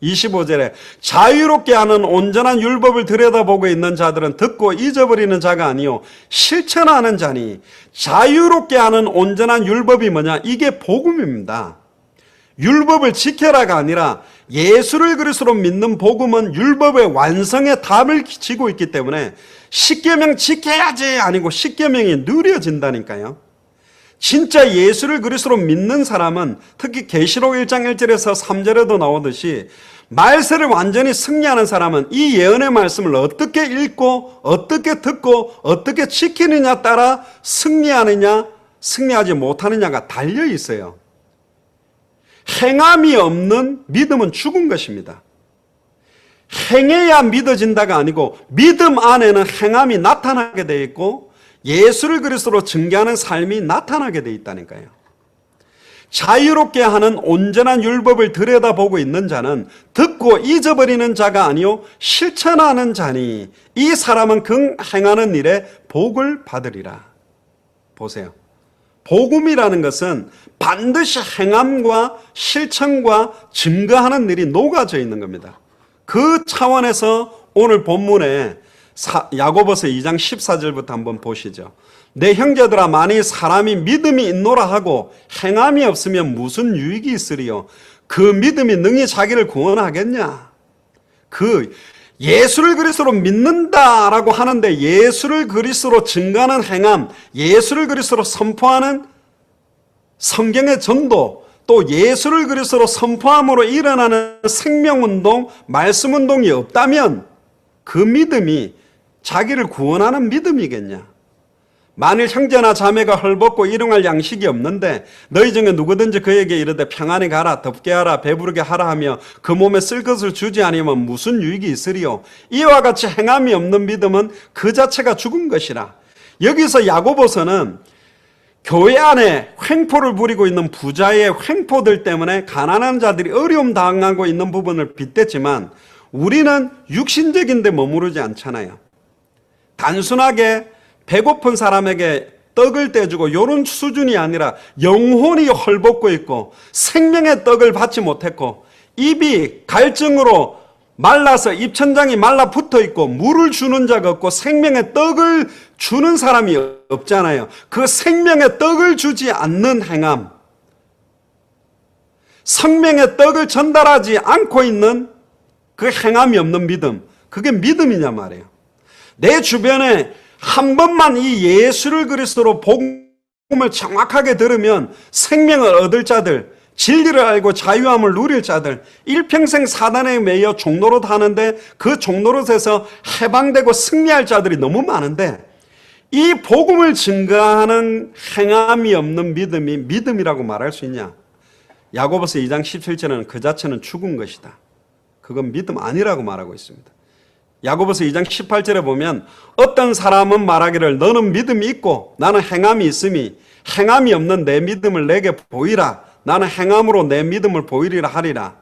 25절에 자유롭게 하는 온전한 율법을 들여다보고 있는 자들은 듣고 잊어버리는 자가 아니요 실천하는 자니. 자유롭게 하는 온전한 율법이 뭐냐? 이게 복음입니다. 율법을 지켜라가 아니라 예수를 그리스도로 믿는 복음은 율법의 완성에 답을 지고 있기 때문에 십계명 지켜야지 아니고 십계명이 누려진다니까요. 진짜 예수를 그리스도로 믿는 사람은 특히 계시록 1장 1절에서 3절에도 나오듯이 말세를 완전히 승리하는 사람은 이 예언의 말씀을 어떻게 읽고 어떻게 듣고 어떻게 지키느냐 따라 승리하느냐 승리하지 못하느냐가 달려 있어요. 행함이 없는 믿음은 죽은 것입니다. 행해야 믿어진다가 아니고 믿음 안에는 행함이 나타나게 되어 있고 예수를 그리스도로 증거하는 삶이 나타나게 되어 있다니까요. 자유롭게 하는 온전한 율법을 들여다보고 있는 자는 듣고 잊어버리는 자가 아니요 실천하는 자니 이 사람은 그 행하는 일에 복을 받으리라. 보세요. 복음이라는 것은 반드시 행함과 실천과 증거하는 일이 녹아져 있는 겁니다. 그 차원에서 오늘 본문에 야고보서 2장 14절부터 한번 보시죠. 내 형제들아 만일 사람이 믿음이 있노라 하고 행함이 없으면 무슨 유익이 있으리요? 그 믿음이 능히 자기를 구원하겠냐? 예수를 그리스도로 믿는다라고 하는데 예수를 그리스도로 증거하는 행함, 예수를 그리스도로 선포하는 성경의 전도, 또 예수를 그리스도로 선포함으로 일어나는 생명운동, 말씀운동이 없다면 그 믿음이 자기를 구원하는 믿음이겠냐? 만일 형제나 자매가 헐벗고 일용할 양식이 없는데 너희 중에 누구든지 그에게 이르되 평안히 가라 덥게 하라 배부르게 하라 하며 그 몸에 쓸 것을 주지 아니하면 무슨 유익이 있으리요? 이와 같이 행함이 없는 믿음은 그 자체가 죽은 것이라. 여기서 야고보서는 교회 안에 횡포를 부리고 있는 부자의 횡포들 때문에 가난한 자들이 어려움 당하고 있는 부분을 빗댔지만 우리는 육신적인 데 머무르지 않잖아요. 단순하게 배고픈 사람에게 떡을 떼주고 이런 수준이 아니라 영혼이 헐벗고 있고 생명의 떡을 받지 못했고 입이 갈증으로 말라서 입천장이 말라붙어 있고 물을 주는 자가 없고 생명의 떡을 주는 사람이 없잖아요. 그 생명의 떡을 주지 않는 행함, 생명의 떡을 전달하지 않고 있는 그 행함이 없는 믿음, 그게 믿음이냐 말이에요. 내 주변에 한 번만 이 예수를 그리스도로 복음을 정확하게 들으면 생명을 얻을 자들, 진리를 알고 자유함을 누릴 자들, 일평생 사단에 매여 종노릇 하는데 그 종노릇에서 해방되고 승리할 자들이 너무 많은데 이 복음을 증거하는 행함이 없는 믿음이 믿음이라고 말할 수 있냐? 야고보서 2장 17절에는 그 자체는 죽은 것이다. 그건 믿음 아니라고 말하고 있습니다. 야고보서 2장 18절에 보면 어떤 사람은 말하기를 너는 믿음이 있고 나는 행함이 있음이 행함이 없는 내 믿음을 내게 보이라. 나는 행함으로 내 믿음을 보이리라 하리라.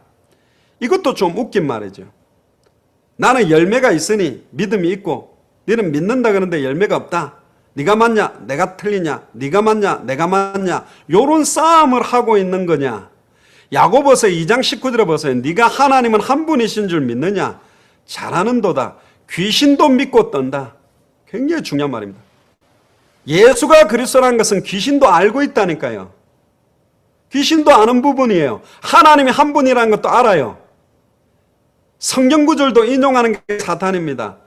이것도 좀 웃긴 말이죠. 나는 열매가 있으니 믿음이 있고 너는 믿는다 그러는데 열매가 없다. 네가 맞냐? 내가 틀리냐? 네가 맞냐? 내가 맞냐? 이런 싸움을 하고 있는 거냐? 야고보서 2장 19절에 보세요. 네가 하나님은 한 분이신 줄 믿느냐? 잘하는도다. 귀신도 믿고 떤다. 굉장히 중요한 말입니다. 예수가 그리스도라는 것은 귀신도 알고 있다니까요. 귀신도 아는 부분이에요. 하나님이 한 분이라는 것도 알아요. 성경 구절도 인용하는 게 사탄입니다.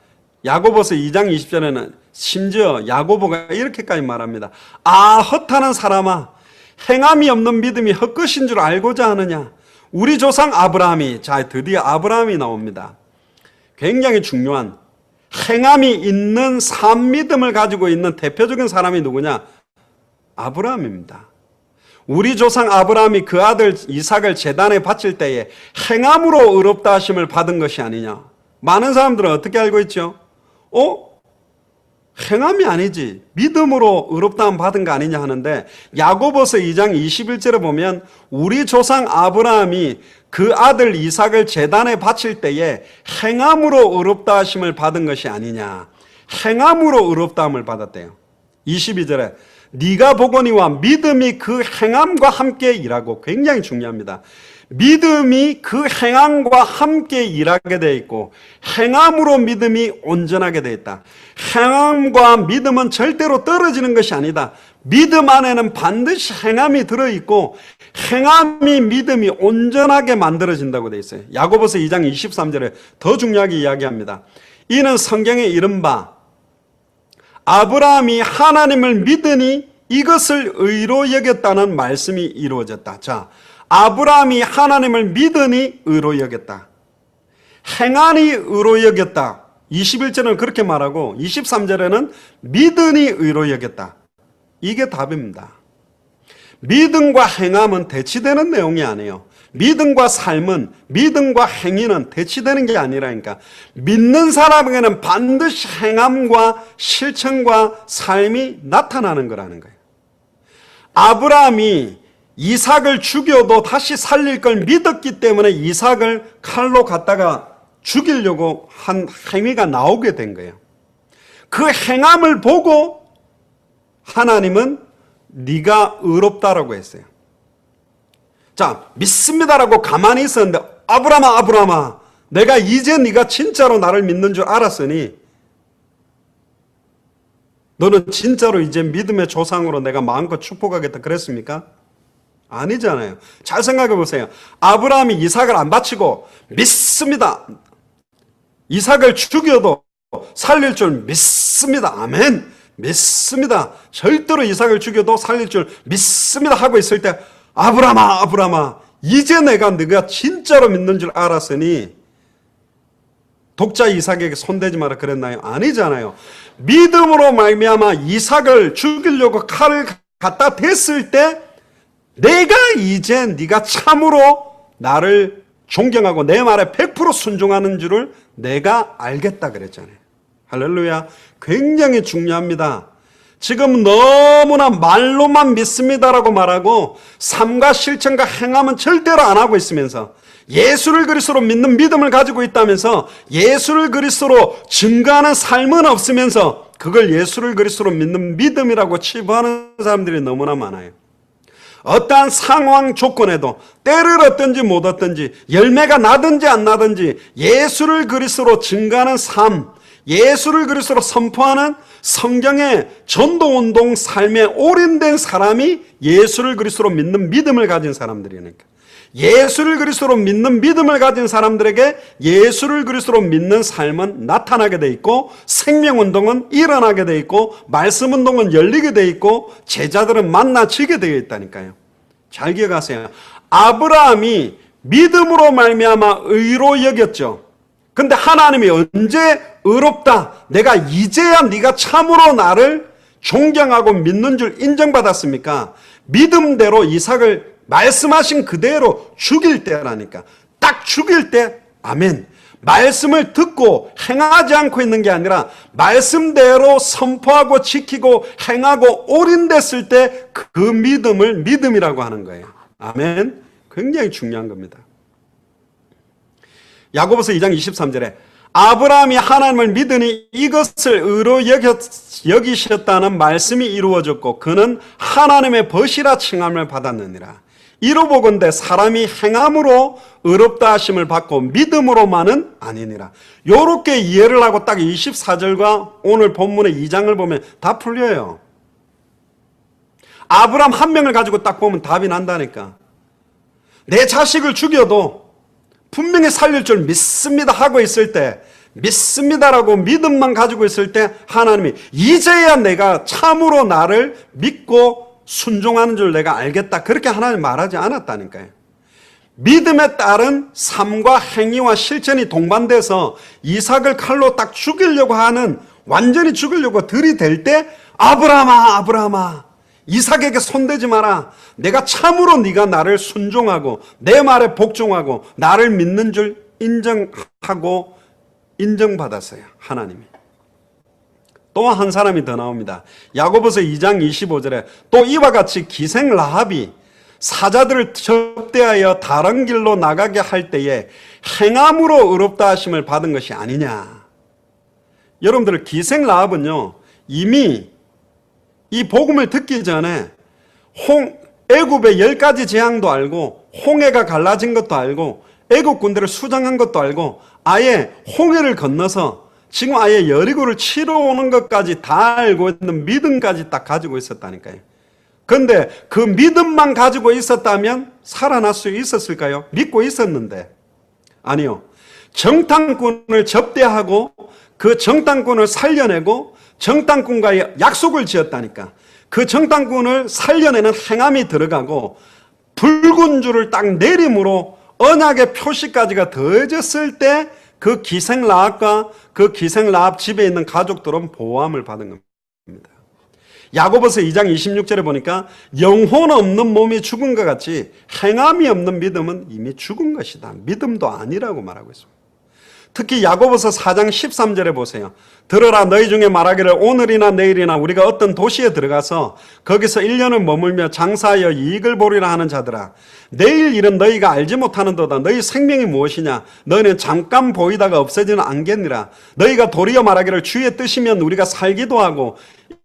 야고보서 2장 20절에는 심지어 야고보가 이렇게까지 말합니다. 아 헛하는 사람아 행함이 없는 믿음이 헛것인 줄 알고자 하느냐. 우리 조상 아브라함이, 자 드디어 아브라함이 나옵니다. 굉장히 중요한 행함이 있는 삶 믿음을 가지고 있는 대표적인 사람이 누구냐? 아브라함입니다. 우리 조상 아브라함이 그 아들 이삭을 제단에 바칠 때에 행함으로 의롭다 하심을 받은 것이 아니냐. 많은 사람들은 어떻게 알고 있죠? 행함이 아니지 믿음으로 의롭다함 받은 거 아니냐 하는데, 야고보서 2장 21절에 보면 우리 조상 아브라함이 그 아들 이삭을 제단에 바칠 때에 행함으로 의롭다 하심을 받은 것이 아니냐, 행함으로 의롭다함을 받았대요. 22절에 네가 보거니와 믿음이 그 행함과 함께 일하고, 굉장히 중요합니다. 믿음이 그 행함과 함께 일하게 되어 있고 행함으로 믿음이 온전하게 되어 있다. 행함과 믿음은 절대로 떨어지는 것이 아니다. 믿음 안에는 반드시 행함이 들어있고 행함이 믿음이 온전하게 만들어진다고 되어 있어요. 야고보서 2장 23절에 더 중요하게 이야기합니다. 이는 성경에 이른바 아브라함이 하나님을 믿으니 이것을 의로 여겼다는 말씀이 이루어졌다. 자, 아브라함이 하나님을 믿으니 의로 여겼다. 행하니 의로 여겼다. 21절은 그렇게 말하고 23절에는 믿으니 의로 여겼다. 이게 답입니다. 믿음과 행함은 대치되는 내용이 아니에요. 믿음과 삶은, 믿음과 행위는 대치되는 게 아니라니까. 믿는 사람에게는 반드시 행함과 실천과 삶이 나타나는 거라는 거예요. 아브라함이 이삭을 죽여도 다시 살릴 걸 믿었기 때문에 이삭을 칼로 갖다가 죽이려고 한 행위가 나오게 된 거예요. 그 행함을 보고 하나님은 네가 의롭다라고 했어요. 자, 믿습니다라고 가만히 있었는데 아브라함아 내가 이제 네가 진짜로 나를 믿는 줄 알았으니 너는 진짜로 이제 믿음의 조상으로 내가 마음껏 축복하겠다 그랬습니까? 아니잖아요. 잘 생각해 보세요. 아브라함이 이삭을 안 바치고 믿습니다. 이삭을 죽여도 살릴 줄 믿습니다. 아멘. 믿습니다. 절대로 이삭을 죽여도 살릴 줄 믿습니다 하고 있을 때 아브라함아 이제 내가 네가 진짜로 믿는 줄 알았으니 독자 이삭에게 손대지 마라 그랬나요? 아니잖아요. 믿음으로 말미암아 이삭을 죽이려고 칼을 갖다 댔을 때 내가 이제 네가 참으로 나를 존경하고 내 말에 100% 순종하는 줄을 내가 알겠다 그랬잖아요. 할렐루야. 굉장히 중요합니다. 지금 너무나 말로만 믿습니다라고 말하고 삶과 실천과 행함은 절대로 안 하고 있으면서 예수를 그리스도로 믿는 믿음을 가지고 있다면서 예수를 그리스도로 증거하는 삶은 없으면서 그걸 예수를 그리스도로 믿는 믿음이라고 치부하는 사람들이 너무나 많아요. 어떠한 상황 조건에도 때를 얻든지 못 얻든지 열매가 나든지 안 나든지 예수를 그리스도로 증거하는 삶, 예수를 그리스도로 선포하는 성경의 전도운동 삶에 올인된 사람이 예수를 그리스도로 믿는 믿음을 가진 사람들이니까. 예수를 그리스도로 믿는 믿음을 가진 사람들에게 예수를 그리스도로 믿는 삶은 나타나게 돼 있고 생명운동은 일어나게 돼 있고 말씀운동은 열리게 돼 있고 제자들은 만나지게 되어 있다니까요. 잘 기억하세요. 아브라함이 믿음으로 말미암아 의로 여겼죠. 근데 하나님이 언제 의롭다, 내가 이제야 네가 참으로 나를 존경하고 믿는 줄 인정받았습니까? 믿음대로 이삭을 말씀하신 그대로 죽일 때라니까. 딱 죽일 때 아멘. 말씀을 듣고 행하지 않고 있는 게 아니라 말씀대로 선포하고 지키고 행하고 올인됐을 때 그 믿음을 믿음이라고 하는 거예요. 아멘. 굉장히 중요한 겁니다. 야고보서 2장 23절에 아브라함이 하나님을 믿으니 이것을 의로 여기셨다는 말씀이 이루어졌고 그는 하나님의 벗이라 칭함을 받았느니라. 이로 보건대 사람이 행함으로 의롭다 하심을 받고 믿음으로만은 아니니라. 요렇게 이해를 하고 딱 24절과 오늘 본문의 2장을 보면 다 풀려요. 아브라함 한 명을 가지고 딱 보면 답이 난다니까. 내 자식을 죽여도 분명히 살릴 줄 믿습니다 하고 있을 때, 믿습니다라고 믿음만 가지고 있을 때 하나님이 이제야 내가 참으로 나를 믿고 순종하는 줄 내가 알겠다. 그렇게 하나님 말하지 않았다니까요. 믿음에 따른 삶과 행위와 실천이 동반돼서 이삭을 칼로 딱 죽이려고 하는, 완전히 죽이려고 들이댈 때 아브라함아 이삭에게 손대지 마라. 내가 참으로 네가 나를 순종하고 내 말에 복종하고 나를 믿는 줄 인정하고 인정받았어요. 하나님이. 또 한 사람이 더 나옵니다. 야고보서 2장 25절에 또 이와 같이 기생 라합이 사자들을 접대하여 다른 길로 나가게 할 때에 행함으로 의롭다 하심을 받은 것이 아니냐. 여러분들, 기생 라합은요, 이미 이 복음을 듣기 전에 애굽의 10가지 재앙도 알고 홍해가 갈라진 것도 알고 애굽 군대를 수장한 것도 알고 아예 홍해를 건너서 지금 아예 여리고를 치러 오는 것까지 다 알고 있는 믿음까지 딱 가지고 있었다니까요. 그런데 그 믿음만 가지고 있었다면 살아날 수 있었을까요? 믿고 있었는데. 아니요. 정탐꾼을 접대하고 그 정탐꾼을 살려내고 정탐꾼과의 약속을 지었다니까. 그 정탐꾼을 살려내는 행함이 들어가고 붉은 줄을 딱 내림으로 언약의 표시까지가 더해졌을 때 그 기생 라합과 그 기생 라합 집에 있는 가족들은 보호함을 받은 겁니다. 야고보서 2장 26절에 보니까 영혼 없는 몸이 죽은 것 같이 행함이 없는 믿음은 이미 죽은 것이다. 믿음도 아니라고 말하고 있습니다. 특히 야고보서 4장 13절에 보세요. 들으라, 너희 중에 말하기를 오늘이나 내일이나 우리가 어떤 도시에 들어가서 거기서 1년을 머물며 장사하여 이익을 보리라 하는 자들아, 내일 일은 너희가 알지 못하는도다. 너희 생명이 무엇이냐? 너희는 잠깐 보이다가 없어지는 안개니라. 너희가 도리어 말하기를 주의 뜻이면 우리가 살기도 하고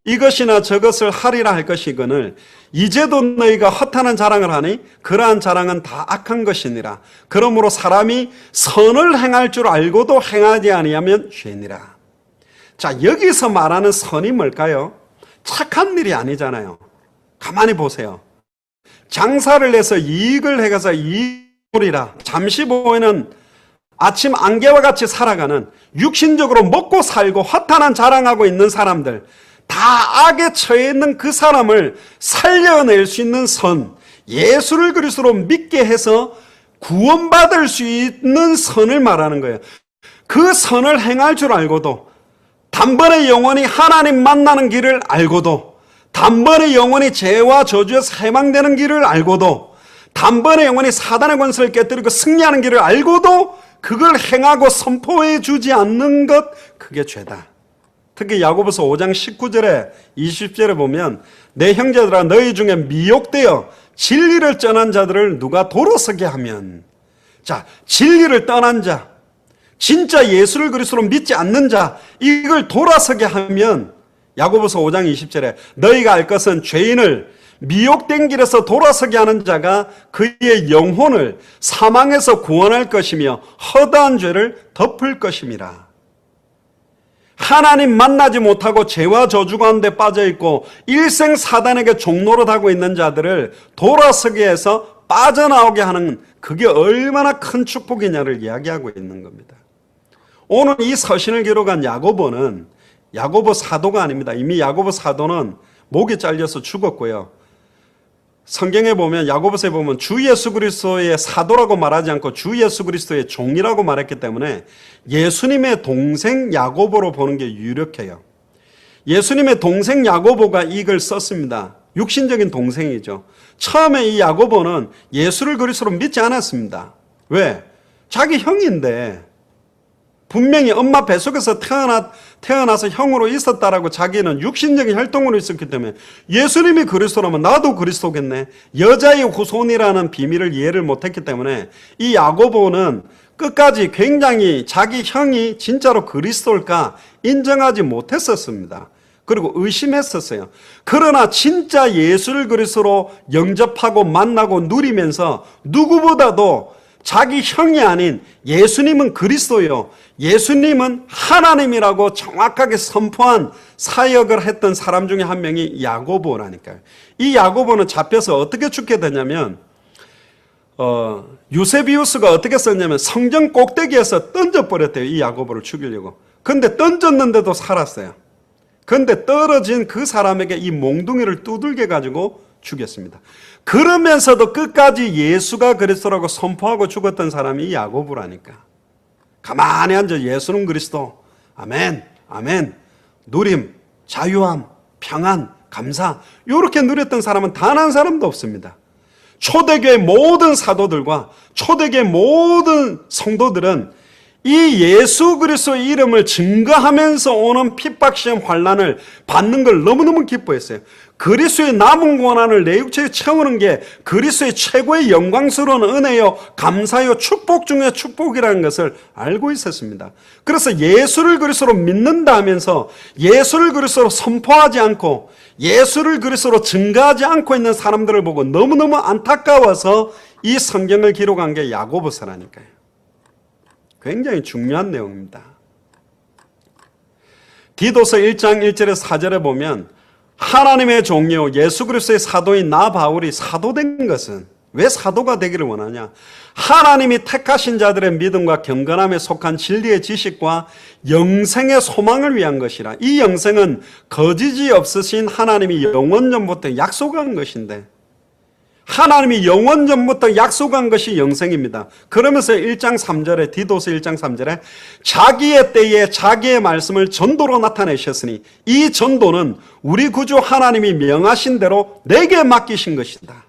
이것이나 저것을 하리라 할 것이거늘 이제도 너희가 허탄한 자랑을 하니 그러한 자랑은 다 악한 것이니라. 그러므로 사람이 선을 행할 줄 알고도 행하지 아니하면 죄니라. 자, 여기서 말하는 선이 뭘까요? 착한 일이 아니잖아요. 가만히 보세요. 장사를 해서 이익을 해가서 이익이라 잠시 보이는 아침 안개와 같이 살아가는 육신적으로 먹고 살고 허탄한 자랑하고 있는 사람들, 다 악에 처해 있는 그 사람을 살려낼 수 있는 선, 예수를 그리스도로 믿게 해서 구원받을 수 있는 선을 말하는 거예요. 그 선을 행할 줄 알고도, 단번에 영원히 하나님 만나는 길을 알고도, 단번에 영원히 죄와 저주에서 해방되는 길을 알고도, 단번에 영원히 사단의 권세를 깨뜨리고 승리하는 길을 알고도 그걸 행하고 선포해 주지 않는 것, 그게 죄다. 특히 야고보서 5장 19절에 20절에 보면 내 형제들아, 너희 중에 미혹되어 진리를 떠난 자들을 누가 돌아서게 하면, 자, 진리를 떠난 자, 진짜 예수를 그리스도로 믿지 않는 자, 이걸 돌아서게 하면 야고보서 5장 20절에 너희가 알 것은 죄인을 미혹된 길에서 돌아서게 하는 자가 그의 영혼을 사망에서 구원할 것이며 허다한 죄를 덮을 것임이라. 하나님 만나지 못하고 죄와 저주 가운데 빠져있고 일생 사단에게 종노릇하고 있는 자들을 돌아서게 해서 빠져나오게 하는, 그게 얼마나 큰 축복이냐를 이야기하고 있는 겁니다. 오늘 이 서신을 기록한 야고보는 야고보 사도가 아닙니다. 이미 야고보 사도는 목이 잘려서 죽었고요. 성경에 보면, 야고보서에 보면 주 예수 그리스도의 사도라고 말하지 않고 주 예수 그리스도의 종이라고 말했기 때문에 예수님의 동생 야고보로 보는 게 유력해요. 예수님의 동생 야고보가 이걸 썼습니다. 육신적인 동생이죠. 처음에 이 야고보는 예수를 그리스도로 믿지 않았습니다. 왜? 자기 형인데, 분명히 엄마 뱃속에서 태어나서 형으로 있었다라고 자기는 육신적인 혈통으로 있었기 때문에 예수님이 그리스도라면 나도 그리스도겠네, 여자의 후손이라는 비밀을 이해를 못했기 때문에 이 야고보는 끝까지 굉장히 자기 형이 진짜로 그리스도일까 인정하지 못했었습니다. 그리고 의심했었어요. 그러나 진짜 예수를 그리스도로 영접하고 만나고 누리면서 누구보다도 자기 형이 아닌 예수님은 그리스도요, 예수님은 하나님이라고 정확하게 선포한 사역을 했던 사람 중에 한 명이 야고보라니까요. 이 야고보는 잡혀서 어떻게 죽게 되냐면, 유세비우스가 어떻게 썼냐면 성전 꼭대기에서 던져버렸대요. 이 야고보를 죽이려고. 근데 던졌는데도 살았어요. 근데 떨어진 그 사람에게 이 몽둥이를 두들겨 가지고 죽였습니다. 그러면서도 끝까지 예수가 그리스도라고 선포하고 죽었던 사람이 이 야고보라니까. 가만히 앉아 예수는 그리스도, 아멘, 아멘, 누림, 자유함, 평안, 감사. 이렇게 누렸던 사람은 단 한 사람도 없습니다. 초대교회 모든 사도들과 초대교회 모든 성도들은 이 예수 그리스도의 이름을 증거하면서 오는 핍박 시험 환난을 받는 걸 너무너무 기뻐했어요. 그리스도의 남은 고난을 내 육체에 채우는 게 그리스도의 최고의 영광스러운 은혜요, 감사요, 축복 중에 축복이라는 것을 알고 있었습니다. 그래서 예수를 그리스도로 믿는다 하면서 예수를 그리스도로 선포하지 않고 예수를 그리스도로 증거하지 않고 있는 사람들을 보고 너무너무 안타까워서 이 성경을 기록한 게 야고보서라니까요. 굉장히 중요한 내용입니다. 디도서 1장 1절에서 4절에 보면 하나님의 종이요 예수 그리스도의 사도인 나 바울이 사도된 것은, 왜 사도가 되기를 원하냐? 하나님이 택하신 자들의 믿음과 경건함에 속한 진리의 지식과 영생의 소망을 위한 것이라. 이 영생은 거짓이 없으신 하나님이 영원전부터 약속한 것인데, 하나님이 영원전부터 약속한 것이 영생입니다. 그러면서 1장 3절에, 디도서 1장 3절에 자기의 때에 자기의 말씀을 전도로 나타내셨으니 이 전도는 우리 구주 하나님이 명하신 대로 내게 맡기신 것이다.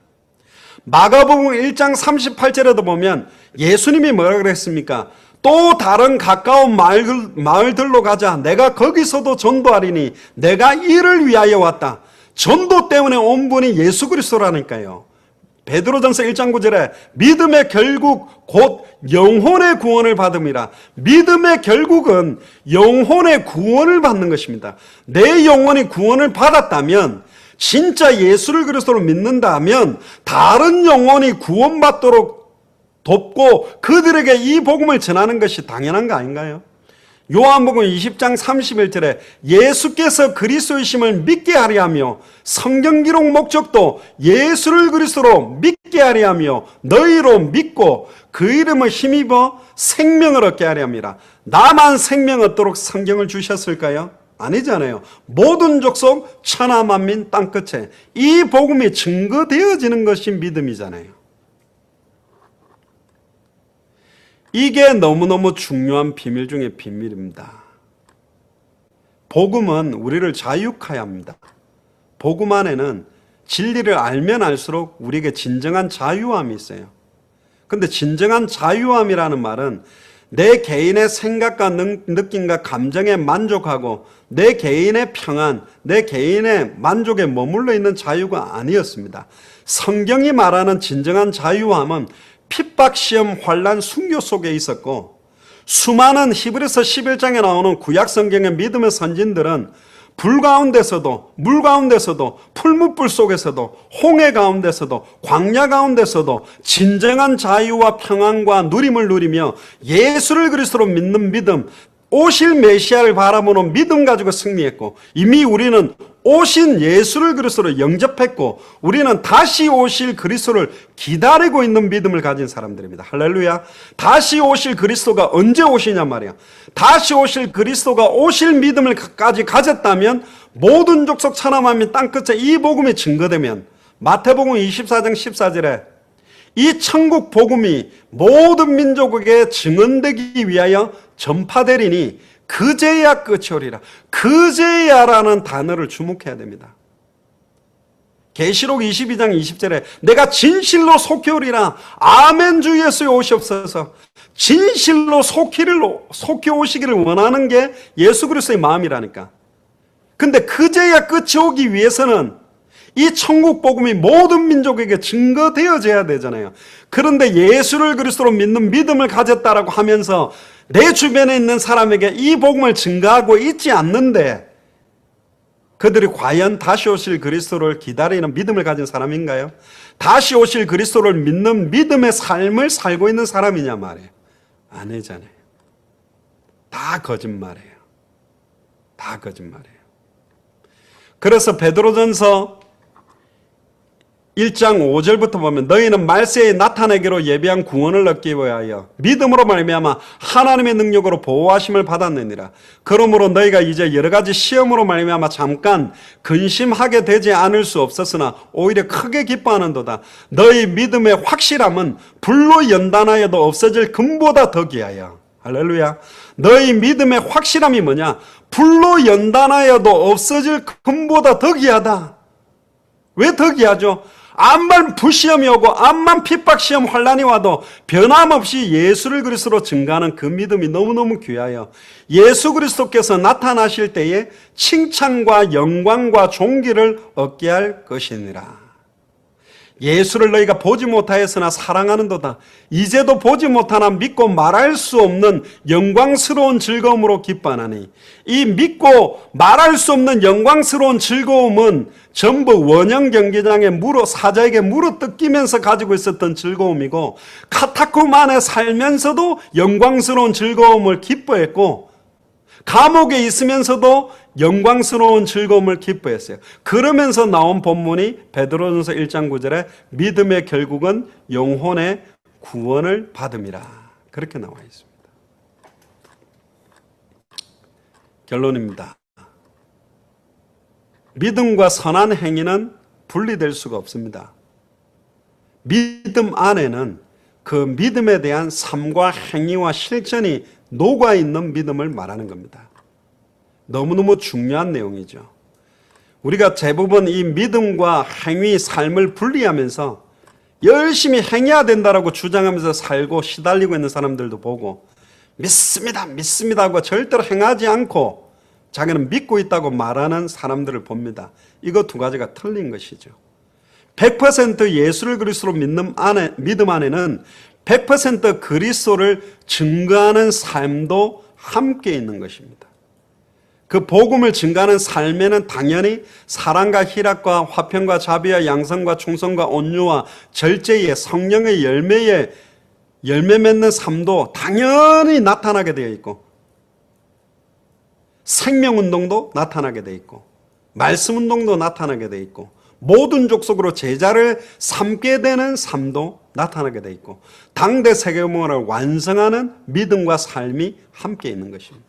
마가복음 1장 38절에도 보면 예수님이 뭐라 그랬습니까? 또 다른 가까운 마을들로 가자. 내가 거기서도 전도하리니 내가 이를 위하여 왔다. 전도 때문에 온 분이 예수 그리스도라니까요. 베드로전서 1장 9절에 믿음의 결국 곧 영혼의 구원을 받음이라. 믿음의 결국은 영혼의 구원을 받는 것입니다. 내 영혼이 구원을 받았다면, 진짜 예수를 그리스도로 믿는다면 다른 영혼이 구원받도록 돕고 그들에게 이 복음을 전하는 것이 당연한 거 아닌가요? 요한복음 20장 31절에 예수께서 그리스도이심을 믿게 하려 하며 성경 기록 목적도 예수를 그리스도로 믿게 하려 하며 너희로 믿고 그 이름을 힘입어 생명을 얻게 하려 함이라. 나만 생명 얻도록 성경을 주셨을까요? 아니잖아요. 모든 족속 천하 만민 땅끝에 이 복음이 증거되어지는 것이 믿음이잖아요. 이게 너무너무 중요한 비밀 중에 비밀입니다. 복음은 우리를 자유케 합니다. 복음 안에는 진리를 알면 알수록 우리에게 진정한 자유함이 있어요. 그런데 진정한 자유함이라는 말은 내 개인의 생각과 느낌과 감정에 만족하고 내 개인의 평안, 내 개인의 만족에 머물러 있는 자유가 아니었습니다. 성경이 말하는 진정한 자유함은 핍박, 시험, 환난, 순교 속에 있었고, 수많은 히브리서 11장에 나오는 구약 성경의 믿음의 선진들은 불 가운데서도, 물 가운데서도, 풀무불 속에서도, 홍해 가운데서도, 광야 가운데서도 진정한 자유와 평안과 누림을 누리며 예수를 그리스도로 믿는 믿음, 오실 메시아를 바라보는 믿음 가지고 승리했고, 이미 우리는 오신 예수를 그리스도로 영접했고 우리는 다시 오실 그리스도를 기다리고 있는 믿음을 가진 사람들입니다. 할렐루야. 다시 오실 그리스도가 언제 오시냐 말이야. 다시 오실 그리스도가 오실 믿음을까지 가졌다면 모든 족속 천하 만민 땅끝에 이 복음이 증거되면 마태복음 24장 14절에 이 천국 복음이 모든 민족에게 증언되기 위하여 전파되리니 그제야 끝이 오리라. 그제야라는 단어를 주목해야 됩니다. 계시록 22장 20절에 내가 진실로 속히 오리라. 아멘 주 예수여 오시옵소서. 진실로 속히 오시기를 원하는 게 예수 그리스도의 마음이라니까. 근데 그제야 끝이 오기 위해서는 이 천국 복음이 모든 민족에게 증거되어져야 되잖아요. 그런데 예수를 그리스도로 믿는 믿음을 가졌다라고 하면서 내 주변에 있는 사람에게 이 복음을 증거하고 있지 않는데 그들이 과연 다시 오실 그리스도를 기다리는 믿음을 가진 사람인가요? 다시 오실 그리스도를 믿는 믿음의 삶을 살고 있는 사람이냐 말이에요. 아니잖아요. 다 거짓말이에요. 다 거짓말이에요. 그래서 베드로전서 1장 5절부터 보면 너희는 말세에 나타내기로 예비한 구원을 얻기 위하여 믿음으로 말미암아 하나님의 능력으로 보호하심을 받았느니라. 그러므로 너희가 이제 여러 가지 시험으로 말미암아 잠깐 근심하게 되지 않을 수 없었으나 오히려 크게 기뻐하는도다. 너희 믿음의 확실함은 불로 연단하여도 없어질 금보다 더 귀하여. 할렐루야. 너희 믿음의 확실함이 뭐냐? 불로 연단하여도 없어질 금보다 더 귀하다. 왜 더 귀하죠? 암만 불시험이 오고 암만 핍박시험 환란이 와도 변함없이 예수를 그리스도로 증거하는 그 믿음이 너무너무 귀하여 예수 그리스도께서 나타나실 때에 칭찬과 영광과 존귀를 얻게 할 것이니라. 예수를 너희가 보지 못하였으나 사랑하는도다. 이제도 보지 못하나 믿고 말할 수 없는 영광스러운 즐거움으로 기뻐하나니, 이 믿고 말할 수 없는 영광스러운 즐거움은 전부 원형 경기장에 사자에게 물어 뜯기면서 가지고 있었던 즐거움이고, 카타콤 안에 살면서도 영광스러운 즐거움을 기뻐했고, 감옥에 있으면서도 영광스러운 즐거움을 기뻐했어요. 그러면서 나온 본문이 베드로전서 1장 9절에 믿음의 결국은 영혼의 구원을 받음이라, 그렇게 나와 있습니다. 결론입니다. 믿음과 선한 행위는 분리될 수가 없습니다. 믿음 안에는 그 믿음에 대한 삶과 행위와 실천이 녹아있는 믿음을 말하는 겁니다. 너무너무 중요한 내용이죠. 우리가 대부분 이 믿음과 행위, 삶을 분리하면서 열심히 행해야 된다라고 주장하면서 살고 시달리고 있는 사람들도 보고, 믿습니다, 믿습니다 하고 절대로 행하지 않고 자기는 믿고 있다고 말하는 사람들을 봅니다. 이거 두 가지가 틀린 것이죠. 100% 예수를 그리스도로 믿음 안에는 100% 그리스도를 증거하는 삶도 함께 있는 것입니다. 그 복음을 증거하는 삶에는 당연히 사랑과 희락과 화평과 자비와 양성과 충성과 온유와 절제의 성령의 열매 맺는 삶도 당연히 나타나게 되어 있고, 생명운동도 나타나게 되어 있고, 말씀운동도 나타나게 되어 있고, 모든 족속으로 제자를 삼게 되는 삶도 나타나게 되어 있고, 당대 세계문화를 완성하는 믿음과 삶이 함께 있는 것입니다.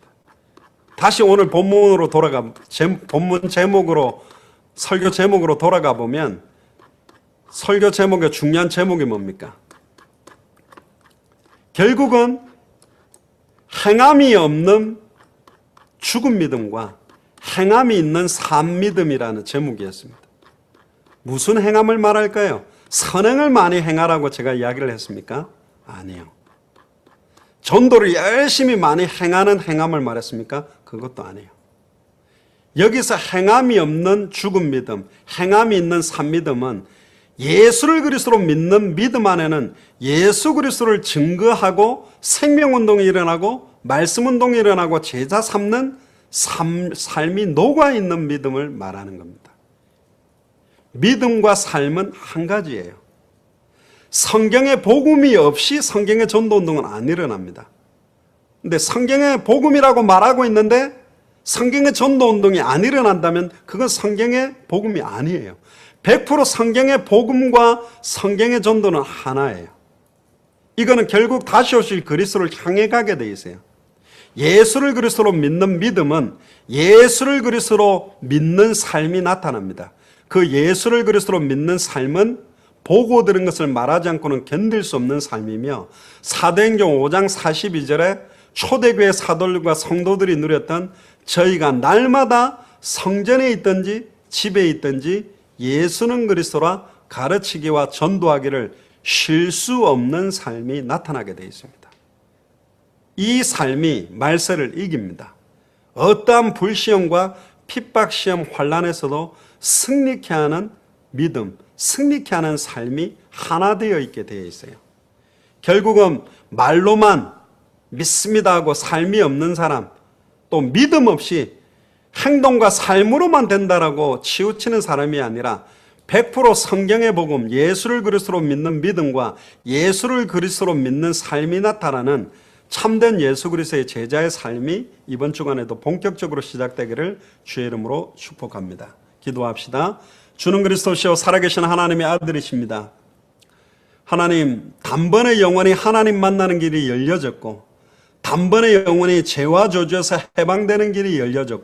다시 오늘 본문으로 본문 제목으로, 설교 제목으로 돌아가 보면, 설교 제목의 중요한 제목이 뭡니까? 결국은 행함이 없는 죽은 믿음과 행함이 있는 산 믿음이라는 제목이었습니다. 무슨 행함을 말할까요? 선행을 많이 행하라고 제가 이야기를 했습니까? 아니요. 전도를 열심히 많이 행하는 행함을 말했습니까? 그것도 아니에요. 여기서 행함이 없는 죽은 믿음, 행함이 있는 산 믿음은 예수를 그리스도로 믿는 믿음 안에는 예수 그리스도를 증거하고 생명운동이 일어나고 말씀운동이 일어나고 제자 삼는 삶이 녹아있는 믿음을 말하는 겁니다. 믿음과 삶은 한 가지예요. 성경의 복음이 없이 성경의 전도운동은 안 일어납니다. 근데 성경의 복음이라고 말하고 있는데 성경의 전도운동이 안 일어난다면 그건 성경의 복음이 아니에요. 100% 성경의 복음과 성경의 전도는 하나예요. 이거는 결국 다시 오실 그리스도를 향해 가게 돼 있어요. 예수를 그리스도로 믿는 믿음은 예수를 그리스도로 믿는 삶이 나타납니다. 그 예수를 그리스도로 믿는 삶은 보고 들은 것을 말하지 않고는 견딜 수 없는 삶이며, 사도행전 5장 42절에 초대교회 사도들과 성도들이 누렸던 저희가 날마다 성전에 있든지 집에 있든지 예수는 그리스도라 가르치기와 전도하기를 쉴 수 없는 삶이 나타나게 되어 있습니다. 이 삶이 말세를 이깁니다. 어떠한 불시험과 핍박시험 환란에서도 승리케 하는 믿음, 승리케 하는 삶이 하나 되어 있게 되어 있어요. 결국은 말로만 믿습니다 하고 삶이 없는 사람, 또 믿음 없이 행동과 삶으로만 된다라고 치우치는 사람이 아니라 100% 성경의 복음, 예수를 그리스도로 믿는 믿음과 예수를 그리스도로 믿는 삶이 나타나는 참된 예수 그리스도의 제자의 삶이 이번 주간에도 본격적으로 시작되기를 주의 이름으로 축복합니다. 기도합시다. 주는 그리스도시요 살아계신 하나님의 아들이십니다. 하나님, 단번에 영원히 하나님 만나는 길이 열려졌고, 단번에 영원히 죄와 저주에서 해방되는 길이 열려졌고,